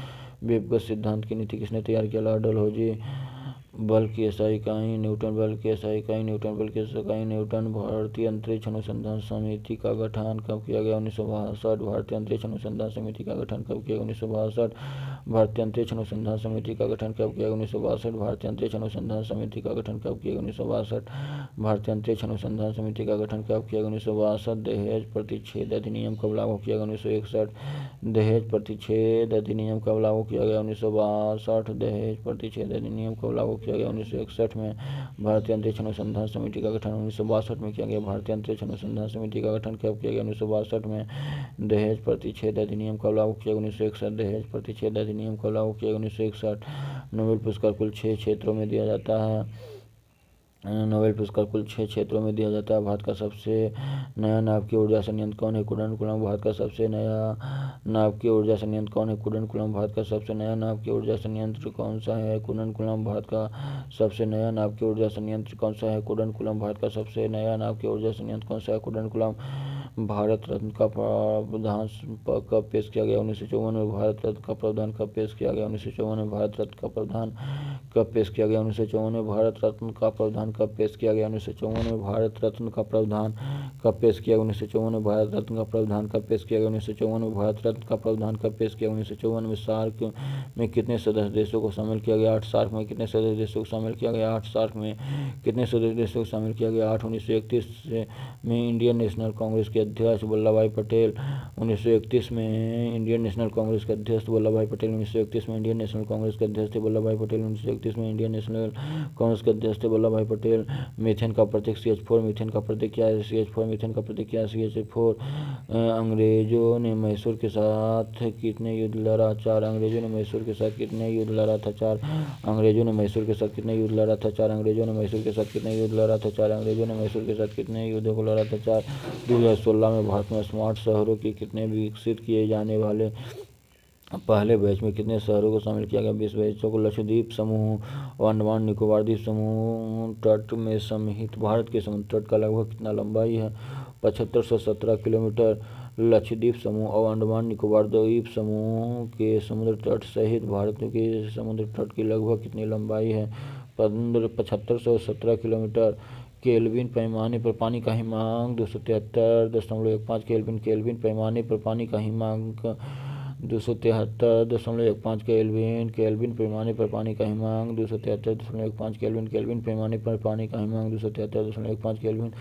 वेबगत सिद्धांत की नीति किसने तैयार किया? लॉर्ड डलहौजी। बल की एसआई इकाई न्यूटन। बल की एसआई इकाई न्यूटन। बल की एसआई इकाई न्यूटन। भारतीय अंतरिक्ष अनुसंधान समिति का गठन कब किया गया? 1962। भारतीय अंतरिक्ष अनुसंधान समिति का गठन कब किया गया? 1962। भारतीय अंतरिक्ष अनुसंधान समिति का गठन कब किया गया? 1962। भारतीय अंतरिक्ष अनुसंधान समिति का गठन कब किया गया? 1962। भारतीय अंतरिक्ष अनुसंधान समिति का गठन कब किया गया? 1962। दहेज प्रतिच्छेद अधिनियम कब लागू किया गया? 1961। दहेज प्रतिच्छेद अधिनियम कब लागू किया गया? 1962। दहेज प्रतिच्छेद अधिनियम कब लागू किया गया? 1961 में। भारतीय अंतरिक्ष अनुसंधान समिति का गठन 1962 में किया गया। भारतीय अंतरिक्ष अनुसंधान समिति का गठन कब किया गया? 1962 में। दहेज प्रतिच्छेद अधिनियम कब लागू किया गया? 1961। दहेज प्रतिच्छेद अधिनियम कब लागू किया गया? 1961। नोबेल पुरस्कार कुल 6 क्षेत्रों में दिया जाता है। नोबेल पुरस्कार कुल 6 क्षेत्रों में दिया जाता है। भारत का सबसे नया नाभिकीय ऊर्जा संयंत्र कौन है? कुडनकुलम। भारत का सबसे नया नाभिकीय ऊर्जा संयंत्र कौन है? कुडनकुलम। भारत का सबसे नया नाभिकीय ऊर्जा संयंत्र कौन सा है? कुडनकुलम। भारत का सबसे नया नाभिकीय ऊर्जा संयंत्र कौन सा है? कुडनकुलम। भारत का सबसे नया नाभिकीय ऊर्जा संयंत्र कौन सा है? कुडनकुलम। भारत रत्न का प्रावधान कब पेश किया गया? 1954 में। भारत रत्न का प्रावधान कब पेश किया गया? 1954 में। भारत रत्न का प्रावधान कब पेश किया गया? 1954 में। भारत रत्न का प्रावधान कब पेश किया गया? 1954 में। भारत रत्न का प्रावधान कब पेश किया गया? 1954 में। भारत रत्न का प्रावधान कब पेश किया गया? 1954 में। भारत रत्न का प्रावधान कब पेश किया? 1954 में। सार्क में कितने सदस्य देशों को शामिल किया गया? 8। सार्क में कितने सदस्य देशों को शामिल किया गया? 8। सार्क में कितने सदस्य देशों को शामिल किया गया? 8। 1931 में इंडियन नेशनल कांग्रेस के अध्यक्ष वल्लभ भाई पटेल। 1931 में इंडियन नेशनल कांग्रेस के अध्यक्ष वल्लभ भाई पटेल। 1931 में इंडियन नेशनल कांग्रेस के अध्यक्ष थे वल्लभ भाई पटेल। 1931 में इंडियन नेशनल कांग्रेस के अध्यक्ष थे वल्लभ भाई पटेल। मीथेन का प्रतीक CH4। मीथेन का प्रतीक क्या है? CH4। मीथेन का प्रतीक क्या है? CH4। अंग्रेजों ने मैसूर के साथ कितने युद्ध लड़ा? 4। अंग्रेजों ने मैसूर के साथ कितने युद्ध लड़ा था? 4। अंग्रेजों ने मैसूर के साथ कितने युद्ध लड़ा था? 4। अंग्रेजों ने मैसूर के साथ कितने युद्ध लड़ा था? 4। अंग्रेजों ने मैसूर के साथ कितने युद्धों को लड़ा था? 4। 2016 में भारत में स्मार्ट शहरों के कितने विकसित किए जाने वाले पहले बैच में कितने शहरों को शामिल किया गया? 20 बैचों को। लक्षद्वीप समूह और अंडमान निकोबार द्वीप समूह तट में समिहित भारत के समुद्र तट का लगभग कितना लंबाई है? 7517 किलोमीटर। लक्षद्वीप समूह और अंडमान निकोबार द्वीप समूह के समुद्र तट सहित भारत के समुद्र तट की लगभग कितनी लंबाई है? 7517 किलोमीटर। केल्विन पैमाने पर पानी का हिमांक 273.15 केल्विन। केल्विन पैमाने पर पानी का हिमांक 273.15 केल्विन। केल्विन पैमाने पर पानी का हिमांक 273.15 केल्विन। केल्विन पैमाने पर पानी का हिमांक 273.15 केल्विन।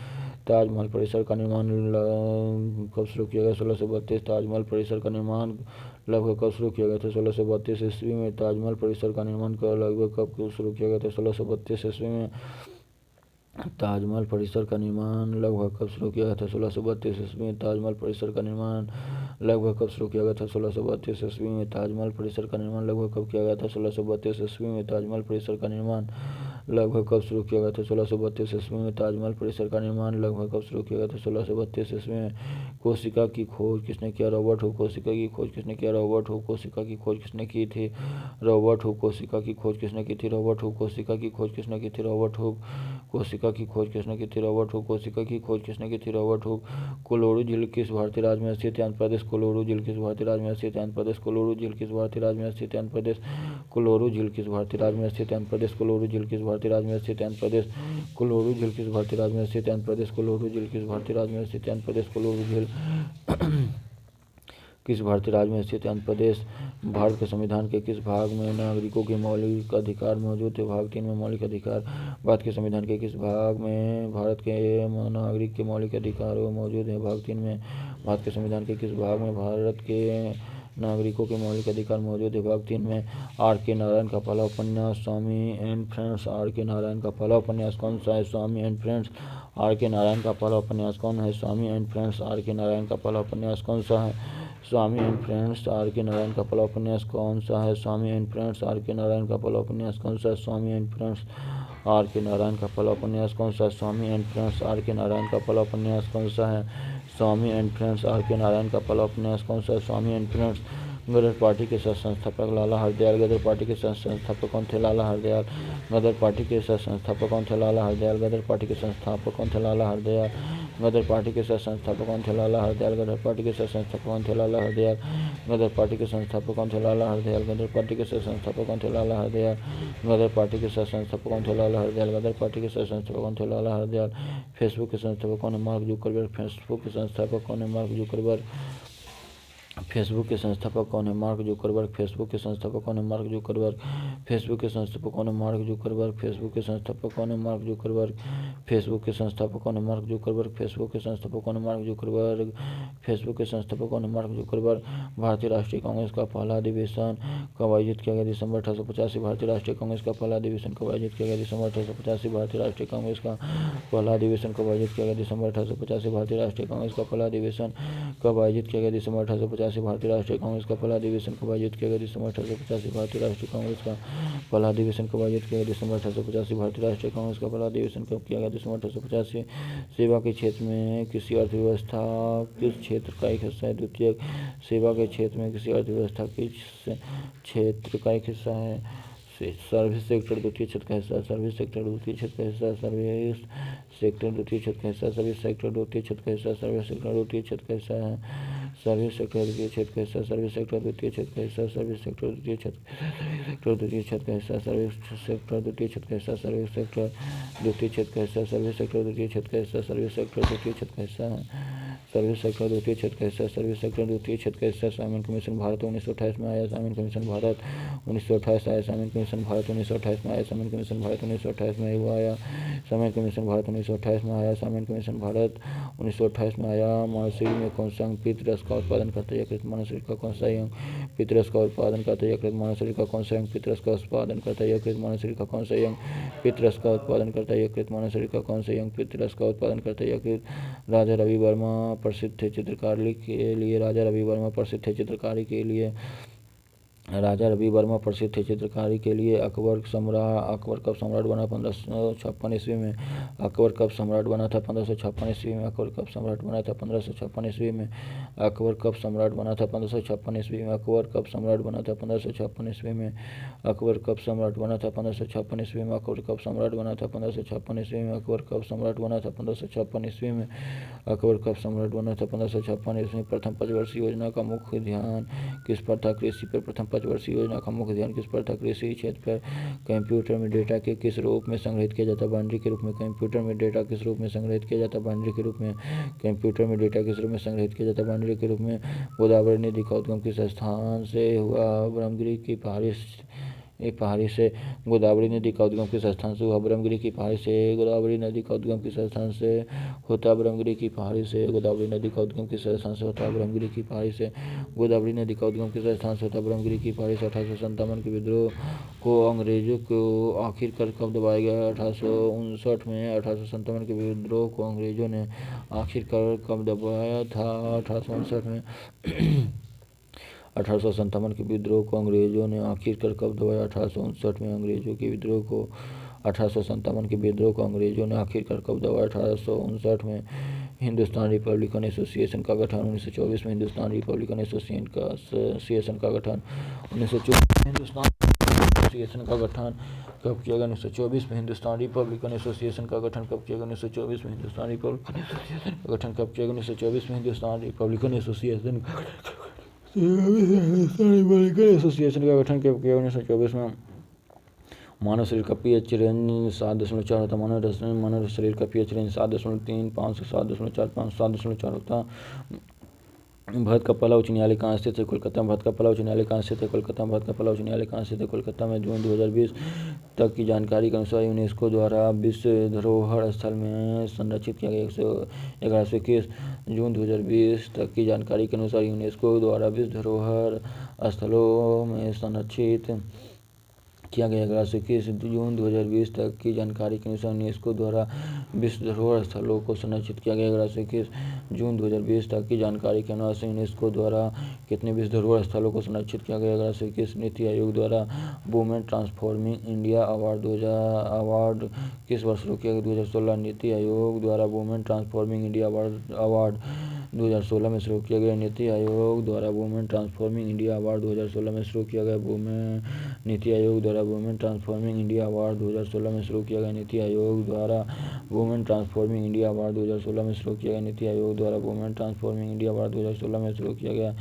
ताजमहल परिसर का निर्माण कब शुरू किया गया? 1632। ताजमहल परिसर का निर्माण लगभग कब शुरू किया गया था? 1632 ईस्वी में। ताजमहल परिसर का निर्माण लगभग कब शुरू किया गया था? 1632 ईस्वी में। ताजमहल परिसर का निर्माण लगभग कब शुरू किया गया था? 1632 ईस्वी में। ताजमहल परिसर का निर्माण लगभग कब शुरू किया गया था? 1632 ईस्वी में। ताजमहल परिसर का निर्माण लगभग कब किया गया था? 1632 ईस्वी में। ताजमहल परिसर का निर्माण लगभग कब शुरू किया गया था? 1632 ईस्वी में। ताजमहल परिसर का निर्माण लगभग कब शुरू किया गया था? 1632 ईस्वी में। कोशिका की खोज किसने किया? Robert Hooke. कोशिका की खोज किसने किया? Robert Hooke. कोशिका की खोज किसने की थी? Robert Hooke. कोशिका की खोज किसने की थी? Robert Hooke. कोशिका की खोज किसने की थी? Robert Hooke. कोशिका की खोज किसने की थी? Robert Hooke. कोशिका की खोज किसने की थी? Robert Hooke. कोलोरू झील किस भारतीय राज्य में स्थित है? आंध्र प्रदेश। कोलोरू झील किस भारतीय राज्य में स्थित है? आंध्र प्रदेश। कोलोरू झील किस भारतीय राज्य में स्थित है? आंध्र प्रदेश। कोलोरू झील किस भारतीय राज्य में स्थित है? आंध्र प्रदेश। कोलोरू झील किस भारतीय राज्य में स्थित है? आंध्र प्रदेश। कोलोरू झील किस भारतीय राज्य में स्थित है? आंध्र प्रदेश। कोलोरू झील किस भारतीय राज्य में स्थित है? आंध्र प्रदेश। कोलोरू झील किस भारतीय राज्य में स्थित है? आंध्र प्रदेश। भारत के संविधान के किस भाग में नागरिकों के मौलिक अधिकार मौजूद है? भाग 3 में मौलिक अधिकार। भारत के संविधान के किस भाग में भारत के नागरिक के मौलिक अधिकार मौजूद है? भाग 3 में। भारत के संविधान के किस भाग में भारत के नागरिकों के मौलिक अधिकार मौजूद है? भाग 3 में। आर के नारायण का पहला उपन्यास स्वामी एंड फ्रेंड्स। आर के नारायण का पहला उपन्यास कौन सा है? स्वामी एंड फ्रेंड्स। आर के नारायण का पहला उपन्यास कौन है? स्वामी एंड फ्रेंड्स। आर के नारायण का पहला उपन्यास कौन सा है? स्वामी एंड फ्रेंड्स। आर के नारायण का पहला उपन्यास कौन सा है? स्वामी एंड फ्रेंड्स। आर के नारायण का पहला उपन्यास कौन सा है? स्वामी एंड फ्रेंड्स। आर के नारायण का पहला उपन्यास कौन सा है? स्वामी एंड फ्रेंड्स। आर के नारायण का पहला उपन्यास कौन सा है? स्वामी एंड फ्रेंड्स। आर के नारायण का पहला उपन्यास कौन सा है? स्वामी एंड फ्रेंड्स। गदर पार्टी के सह संस्थापक लाला हरदयाल। गदर पार्टी के सह संस्थापक कौन थे? लाला हरदयाल। गदर पार्टी के सह संस्थापक कौन थे? लाला हरदयाल। गदर पार्टी के संस्थापक कौन थे? लाला हरदयाल। गदर पार्टी के सह संस्थापक कौन थे? लाला हरदयाल। गदर पार्टी के सह संस्थापक कौन थे? लाला हरदयाल। गदर पार्टी के संस्थापक कौन थे? लाला हरदयाल। गदर पार्टी के सह संस्थापक कौन थे? लाला हरदयाल। गदर पार्टी के सह संस्थापक कौन थे? लाला हरदयाल। गदर पार्टी के सह संस्थापक कौन थे? लाला हरदयाल। फेसबुक के संस्थापक कौन है? Mark Zuckerberg. फेसबुक के संस्थापक कौन है? Mark Zuckerberg. फेसबुक के संस्थापक कौन है? Mark Zuckerberg. फेसबुक के संस्थापक कौन है? Mark Zuckerberg. फेसबुक के संस्थापक कौन है? Mark Zuckerberg. फेसबुक के संस्थापक कौन है? Mark Zuckerberg. फेसबुक के संस्थापक कौन है? Mark Zuckerberg. फेसबुक के संस्थापक कौन है? Mark Zuckerberg. फेसबुक के संस्थापक कौन है? Mark Zuckerberg. भारतीय राष्ट्रीय कांग्रेस का पहला अधिवेशन कब आयोजित किया गया? दिसंबर 1885। भारतीय राष्ट्रीय कांग्रेस का पहला अधिवेशन कब आयोजित किया गया? दिसंबर 1885। भारतीय राष्ट्रीय कांग्रेस का पहला अधिवेशन कब आयोजित किया गया? दिसंबर 1885। भारतीय राष्ट्रीय कांग्रेस का पहला अधिवेशन कब आयोजित किया गया? दिसंबर 1885। भारतीय राष्ट्रीय कांग्रेस का पहला अधिवेशन कब आयोजित किया गया? दिसंबर 1885। भारतीय राष्ट्रीय कांग्रेस का पहला अधिवेशन कब आयोजित किया गया? दिसंबर 1885। भारतीय राष्ट्रीय कांग्रेस का पहला अधिवेशन कब किया गया? दिसंबर 1885। सेवा के क्षेत्र में किसी अर्थव्यवस्था किस क्षेत्र का एक हिस्सा है? द्वितीय। सेवा के क्षेत्र में किसी अर्थव्यवस्था किस क्षेत्र का एक हिस्सा है? सर्विस सेक्टर द्वितीय क्षेत्र का हिस्सा। सर्विस सेक्टर द्वितीय क्षेत्र का हिस्सा। सर्विस सेक्टर द्वितीय क्षेत्र का हिस्सा। सर्विस सेक्टर द्वितीय क्षेत्र का हिस्सा। सर्विस सेक्टर द्वितीय क्षेत्र का हिस्सा है। सर्विस सेक्टर द्वितीय क्षेत्र का हिस्सा। सर्विस सेक्टर द्वितीय क्षेत्र का हिस्सा। सर्विस सेक्टर द्वितीय क्षेत्र द्वितीय क्षेत्र का हिस्सा। सर्विस सेक्टर द्वितीय क्षेत्र का हिस्सा। सर्विस सेक्टर द्वितीय क्षेत्र का हिस्सा। सर्विस सेक्टर द्वितीय क्षेत्र का हिस्सा। सर्विस सेक्टर द्वितीय क्षेत्र का हिस्सा है। सर्विस सेक्टर द्वितीय क्षेत्र का हिस्सा। सर्विस सेक्टर द्वितीय क्षेत्र का हिस्सा। साइमन कमीशन भारत 1928 में आया। साइमन कमीशन भारत 1928 आया। साइमन कमीशन भारत 1928 में आया। साइमन कमीशन भारत 1928 में हुआ आया। साइमन कमीशन भारत 1928 में आया। साइमन कमीशन भारत 1928 में आया। मानव शरीर में कौन सा अंग पित्तरस का उत्पादन करता है? यकृत। मानव शरीर का कौन सा अंग पित्तरस का उत्पादन करता है? यकृत। मानव शरीर का कौन सा अंग पित्तरस का उत्पादन करता है? यकृत। मानव शरीर का कौन सा अंग पित्तरस का उत्पादन करता है? यकृत। मानव शरीर का कौन सा अंग पित्तरस का उत्पादन करता है? यकृत। राजा रवि वर्मा प्रसिद्ध थे चित्रकारी के लिए। राजा रवि वर्मा प्रसिद्ध थे चित्रकारी के लिए। राजा रवि वर्मा प्रसिद्ध थे चित्रकारी के लिए। अकबर कब सम्राट बना? 1556 ईस्वी में। अकबर कब सम्राट बना था? 1556 ईस्वी में। अकबर कब सम्राट बना था? 1556 ईस्वी में। अकबर कब सम्राट बना था? 1556 ईस्वी में। अकबर कब सम्राट बना था? 1556 ईस्वी में। अकबर कब सम्राट बना था? 1556 ईस्वी में। अकबर कब सम्राट बना था? 1556 ईस्वी में। अकबर कब सम्राट बना था? 1556 ईस्वी में। अकबर कब सम्राट बना था? 1556 ईस्वी में। प्रथम पंचवर्षीय योजना का मुख्य ध्यान किस पर था? कृषि पर। प्रथम पंचवर्षीय योजना का मुख्य ध्यान किस पर था? कृषि क्षेत्र पर। कंप्यूटर में डेटा के किस रूप में संग्रहित किया जाता है? बाइनरी के रूप में। कंप्यूटर में डेटा किस रूप में संग्रहित किया जाता है? बाइनरी के रूप में। कंप्यूटर में डेटा किस रूप में संग्रहित किया जाता है? बाइनरी के रूप में। गोदावरी नदी का उद्गम किस स्थान से हुआ? ब्रह्मगिरि की पहाड़ी से। गोदावरी नदी का उद्गम किस स्थान से हुआ? ब्रह्मगिरि की पहाड़ी से। गोदावरी नदी का उद्गम किस स्थान से होता? ब्रह्मगिरि की पहाड़ी से। गोदावरी नदी का उद्गम किस स्थान से होता? ब्रह्मगिरि की पहाड़ी से। गोदावरी नदी का उद्गम किस स्थान से होता? ब्रह्मगिरि की पहाड़ी से। 1857 के विद्रोह को अंग्रेजों को आखिरकार कब दबाया गया? 1859 में। 1857 के विद्रोह को अंग्रेजों ने आखिरकार कब दबाया था? 1859 में। 1857 के विद्रोह को अंग्रेजों ने आखिरकार कब दबाया? 1859 में। अंग्रेजों के विद्रोह को 1857 के विद्रोह को अंग्रेजों ने आखिरकार कब दबाया? 1859 में। हिंदुस्तान रिपब्लिकन एसोसिएशन का गठन 1924 में। हिंदुस्तान रिपब्लिकन एसोसिएशन का गठन 1924 में। हिंदुस्तान एसोसिएशन का गठन कब किया गया? 1924 में। हिंदुस्तान रिपब्लिकन एसोसिएशन का गठन कब किया गया? 1924 में। हिंदुस्तान रिपब्लिकन एसोसिएशन का गठन कब किया गया? 1924 में। हिंदुस्तान रिपब्लिकन एसोसिएशन का गठन कब किया? 1924 में। मानव शरीर का पीएच रेंज 7.4 होता है। मानव शरीर का पीएच रेंज 7.35 से 7.45 7.4 होता। भारत का पहला उच्च न्यायालय कहाँ स्थित है? कोलकाता में। भारत का पहला उच्च न्यायालय कहाँ स्थित है? कोलकाता में। भारत का पहला उच्च न्यायालय कहाँ स्थित है? कोलकाता में। जून 2020 तक की जानकारी के अनुसार यूनेस्को द्वारा विश्व धरोहर स्थल में संरक्षित किया गया 1121। जून 2020 तक की जानकारी के अनुसार यूनेस्को द्वारा विश्व धरोहर स्थलों में संरक्षित किया गया 1121। जून 2020 तक की जानकारी के अनुसार यूनेस्को द्वारा विश्व धरोहर स्थलों को संरक्षित किया गया 1121। जून 2020 तक की जानकारी के अनुसार यूनेस्को द्वारा कितने विश्व धरोहर स्थलों को संरक्षित किया गया 1121। नीति आयोग द्वारा वुमेन ट्रांसफॉर्मिंग इंडिया अवार्ड किस वर्ष शुरू किया गया? 2016। नीति आयोग द्वारा वुमेन ट्रांसफॉर्मिंग इंडिया अवार्ड 2016 में शुरू किया गया। नीति आयोग द्वारा वुमेन ट्रांसफॉर्मिंग इंडिया अवार्ड 2016 में शुरू किया गया। नीति आयोग द्वारा वुमेन ट्रांसफॉर्मिंग इंडिया अवार्ड 2016 में शुरू किया गया। नीति आयोग द्वारा वुमेन ट्रांसफॉर्मिंग इंडिया अवार्ड 2016 में शुरू किया गया। नीति आयोग द्वारा वुमेन ट्रांसफॉर्मिंग इंडिया अवार्ड 2016 में शुरू किया गया।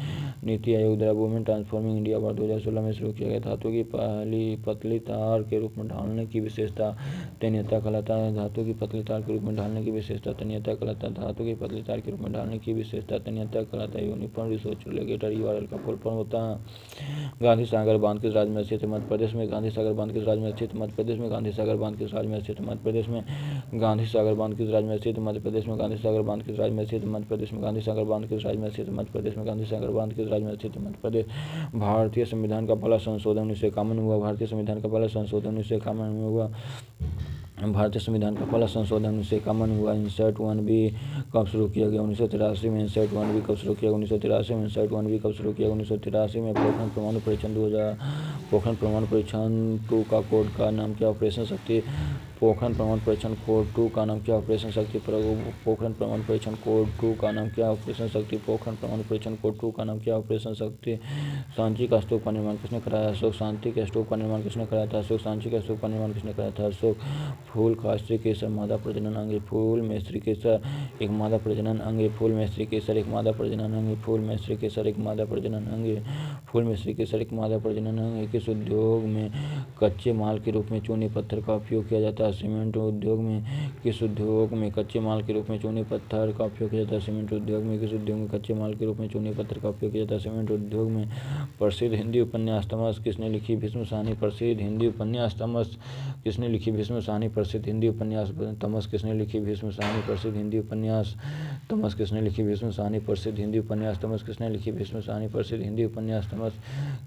नीति आयोग द्वारा वुमेन ट्रांसफॉर्मिंग इंडिया अवार्ड 2016 में शुरू किया गया। धातु की पहली पतली तार के रूप में ढालने की विशेषता तन्यता कहलाता है। धातु की पतली तार के रूप में ढालने की विशेषता तन्यता कहलाता है। धातु की पतली तार के रूप में ढालने की विशेषता तन्यता कहलाता है। यूनिफॉर्म रिसोर्स रेगुलेटर यूआरएल का फुल फॉर्म होता है। गांधी सागर बांध किस राज्य में स्थित है? मध्य प्रदेश में। गांधी सागर बांध किस राज्य में स्थित? मध्य प्रदेश में। गांधी सागर बांध किस राज्य में स्थित? मध्य प्रदेश में। गांधी सागर बांध किस राज्य में स्थित? मध्य प्रदेश में। गांधी सागर बांध किस राज्य में स्थित? मध्य प्रदेश में। गांधी सागर बांध किस राज्य में स्थित? मध्य प्रदेश में। गांधी सागर बांध किस राज्य में स्थित? मध्य प्रदेश। भारतीय संविधान का पहला संशोधन 1951 हुआ। भारतीय संविधान का पहला संशोधन 1951 में हुआ। भारतीय संविधान का पहला संशोधन 1951 हुआ। इंसर्ट 1B कब शुरू किया गया? 1983 में। इंसर्ट 1B कब शुरू किया? 1983 में। इंसर्ट 1B कब शुरू किया? 1983 में। पोखरण परमाणु परीक्षण 2000। पोखरण परमाणु परीक्षण 2 का कोड का नाम क्या? ऑपरेशन शक्ति। पोखरण परमाणु परीक्षण कोड 2 का नाम क्या? ऑपरेशन शक्ति। पोखरण परमाणु परीक्षण कोड 2 का नाम क्या? ऑपरेशन शक्ति। पोखरण परमाणु परीक्षण कोड 2 का नाम क्या? ऑपरेशन शक्ति। सांची का स्तूप का निर्माण किसने कराया? अशोक। शांति के स्तूप का निर्माण किसने कराया था? अशोक। सांची के स्तूप का निर्माण किसने कराया था? अशोक। फूल का स्त्री केसर मादा प्रजनन अंग। फूल में स्त्री केसर एक मादा प्रजनन अंग। फूल में स्त्री केसर एक मादा प्रजनन अंग। फूल में स्त्री केसर एक मादा प्रजनन अंग। फूल में स्त्री केसर एक मादा प्रजनन अंग। किस उद्योग में कच्चे माल के रूप में चूने पत्थर का उपयोग किया जाता है? सीमेंट उद्योग में। किस उद्योग में कच्चे माल के रूप में चूने पत्थर का उपयोग किया जाता है? सीमेंट उद्योग में। किस उद्योग में कच्चे माल के रूप में चूने पत्थर का उपयोग किया जाता है? सीमेंट उद्योग में। प्रसिद्ध हिंदी उपन्यास तमस किसने लिखी? भीष्म साहनी। प्रसिद्ध हिंदी उपन्यास तमस किसने लिखी? भीष्म साहनी। प्रसिद्ध हिंदी उपन्यास तमस किसने लिखी? भीष्म साहनी। प्रसिद्ध हिंदी उपन्यास तमस किसने लिखी? भीष्म साहनी। प्रसिद्ध हिंदी उपन्यास तमस किसने लिखी? भीष्म साहनी। प्रसिद्ध हिंदी उपन्यास तमस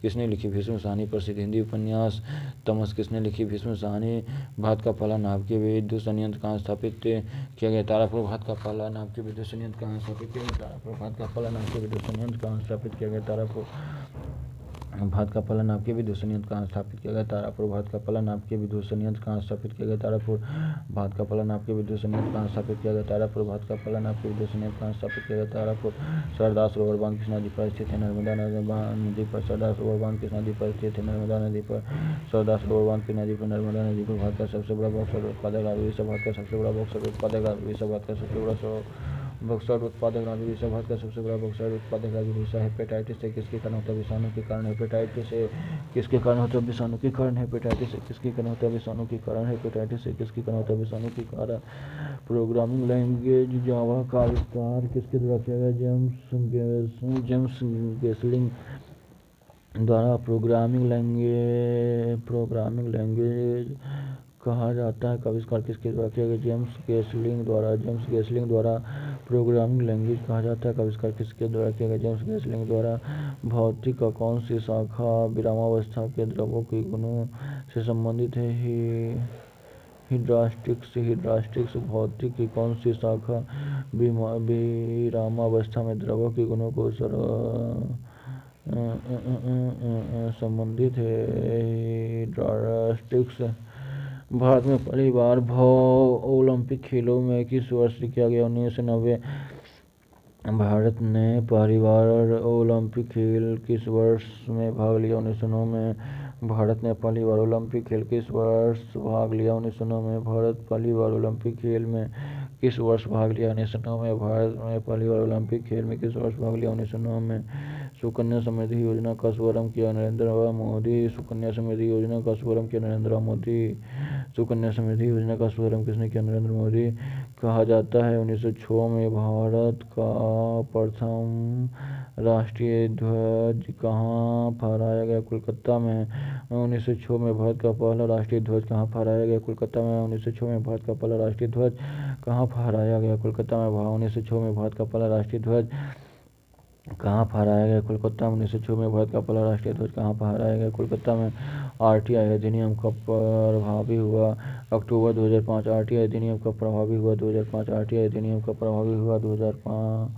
किसने लिखी? भीष्म साहनी। प्रसिद्ध हिंदी उपन्यास तमस किसने लिखी? भीष्म साहनी। भारत का पहला नाभिकीय विद्युत संयंत्र कहाँ स्थापित किया गया? तारापुर। भारत का पहला नाभिकीय विद्युत संयंत्र कहाँ स्थापित किया गया? तारापुर। भारत का पहला नाभिकीय विद्युत संयंत्र कहाँ स्थापित किया गया? तारापुर। भारत का पहला नाभिकीय विद्युत संयंत्र कहाँ स्थापित किया गया? तारापुर। भारत का पहला नाभिकीय विद्युत संयंत्र कहाँ स्थापित किया गया? तारापुर। भारत का पहला नाभिकीय विद्युत संयंत्र कहाँ स्थापित किया गया? तारापुर। भारत का पहला नाभिकीय विद्युत संयंत्र कहाँ स्थापित किया गया? तारापुर। सरदार सरोवर बांध किस नदी पर स्थित है? नर्मदा नदी पर। सरदार सरोवर बांध किस नदी पर स्थित है? नर्मदा नदी पर। सरदार सरोवर बांध किस नदी पर? नर्मदा नदी पर। भारत का सबसे बड़ा बॉक्साइट उत्पादक राज्य उड़ीसा। भारत का सबसे बड़ा बॉक्साइट उत्पादक राज्य उड़ीसा। भारत का सबसे बड़ा बॉक्साइट उत्पादक राज्य उड़ीसा। भारत का सबसे बड़ा बॉक्साइट उत्पादक राज्य उड़ीसा। हेपेटाइटिस से किसके कारण होता है? विषाणु के कारण। हेपेटाइटिस से किसके कारण होता है? विषाणु के कारण। हेपेटाइटिस से किसके कारण होता है? विषाणु के कारण। हेपेटाइटिस से किसके कारण होता है? विषाणु के कारण। प्रोग्रामिंग लैंग्वेज जावा का आविष्कार किसके द्वारा किया गया? जेम्स गेसलिंग द्वारा प्रोग्रामिंग लैंग्वेज कहा जाता है का आविष्कार किसके द्वारा किया गया? जेम्स गेसलिंग द्वारा प्रोग्रामिंग लैंग्वेज कहा जाता है का आविष्कार किसके द्वारा किया गया? जेम्स गेसलिंग द्वारा। भौतिक का कौन सी शाखा विरामावस्था के द्रव्यों के गुणों से संबंधित है? हिड्रास्टिक्स। भौतिक की कौन सी शाखा विरामावस्था में द्रव्यों के गुणों को संबंधित है? हिड्रास्टिक्स। भारत में पहली बार ओलंपिक खेलों में किस वर्ष किया गया? 1990। भारत ने पहली बार ओलंपिक खेल किस वर्ष में भाग लिया? 1909 में। भारत ने पहली बार ओलंपिक खेल किस वर्ष भाग लिया? 1909 में। भारत पहली बार ओलंपिक खेल में किस वर्ष भाग लिया? 1909 में। भारत ने पहली बार ओलंपिक खेल में किस वर्ष भाग लिया? 1909 में। सुकन्या समृद्धि योजना का शुभारंभ किया? नरेंद्र मोदी। सुकन्या समृद्धि योजना का शुभारंभ किया? नरेंद्र मोदी। सुकन्या समृद्धि योजना का शुभारंभ किसने किया? नरेंद्र मोदी। कहा जाता है 1906 में भारत का प्रथम राष्ट्रीय ध्वज कहाँ फहराया गया? कोलकाता में। 1906 में भारत का पहला राष्ट्रीय ध्वज कहाँ फहराया गया? कोलकाता में। 1906 में भारत का पहला राष्ट्रीय ध्वज कहाँ फहराया गया? कोलकाता में। 1906 में भारत का पहला राष्ट्रीय ध्वज कहाँ फहराया गया? कोलकाता में। 1906 में भारत का पहला राष्ट्रीय ध्वज कहाँ फहराया गया? कोलकाता में। आरटीआई अधिनियम कब प्रभावी हुआ? अक्टूबर 2005। आरटीआई अधिनियम कब प्रभावी हुआ? 2005। आरटीआई अधिनियम कब प्रभावी हुआ? 2005।